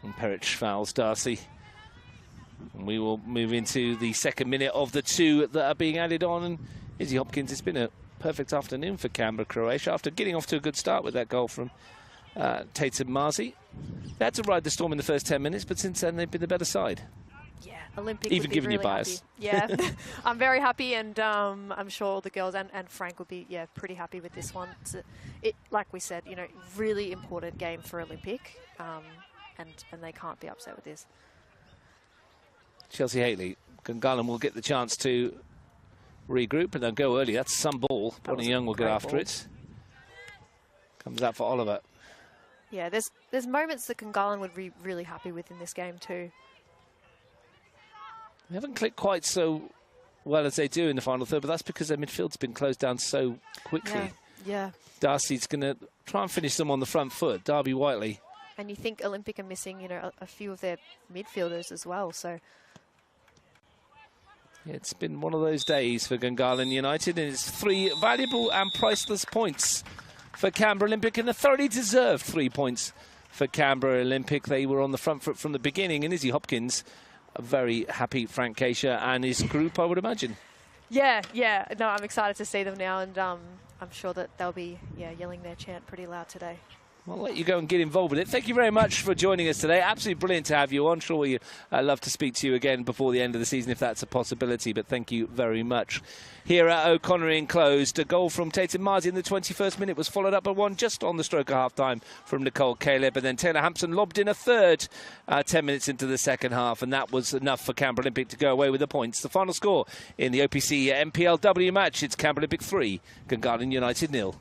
A: And Perrich fouls Darcy. And we will move into the second minute of the 2 that are being added on. And Izzy Hopkins, it's been a perfect afternoon for Canberra, Croatia, after getting off to a good start with that goal from Tatum Marzi. They had to ride the storm in the first 10 minutes, but since then they've been the better side.
B: Yeah, Olympic
A: even giving
B: really
A: you bias.
B: Happy. Yeah, I'm very happy, and I'm sure the girls and Frank will be pretty happy with this one. It, like we said, you know, really important game for Olympic, and they can't be upset with this.
A: Chelsea Haley, Gungahlin will get the chance to regroup and they'll go early. That's some ball. Bonnie Young will get after it. Comes out for Oliver.
B: Yeah, there's moments that Gungahlin would be really happy with in this game too.
A: They haven't clicked quite so well as they do in the final third, but that's because their midfield's been closed down so quickly.
B: Yeah.
A: Darcy's going to try and finish them on the front foot. Darby Whiteley.
B: And you think Olympic are missing, you know, a few of their midfielders as well. So
A: it's been one of those days for Gungahlin United, and it's 3 valuable and priceless points for Canberra Olympic, and a thoroughly deserved 3 points for Canberra Olympic. They were on the front foot from the beginning, and Izzy Hopkins, a very happy Frank Keisha and his group, I would imagine.
B: Yeah. No, I'm excited to see them now, and I'm sure that they'll be yelling their chant pretty loud today.
A: I'll let you go and get involved with it. Thank you very much for joining us today. Absolutely brilliant to have you on. Sure, we'd love to speak to you again before the end of the season if that's a possibility, but thank you very much. Here at O'Connor enclosed, a goal from Tatum Marzi in the 21st minute was followed up by one just on the stroke of half-time from Nicole Caleb, and then Taylor Hampson lobbed in a third 10 minutes into the second half, and that was enough for Canberra Olympic to go away with the points. The final score in the OPC NPL W match, it's Canberra Olympic 3, Gungahlin United 0.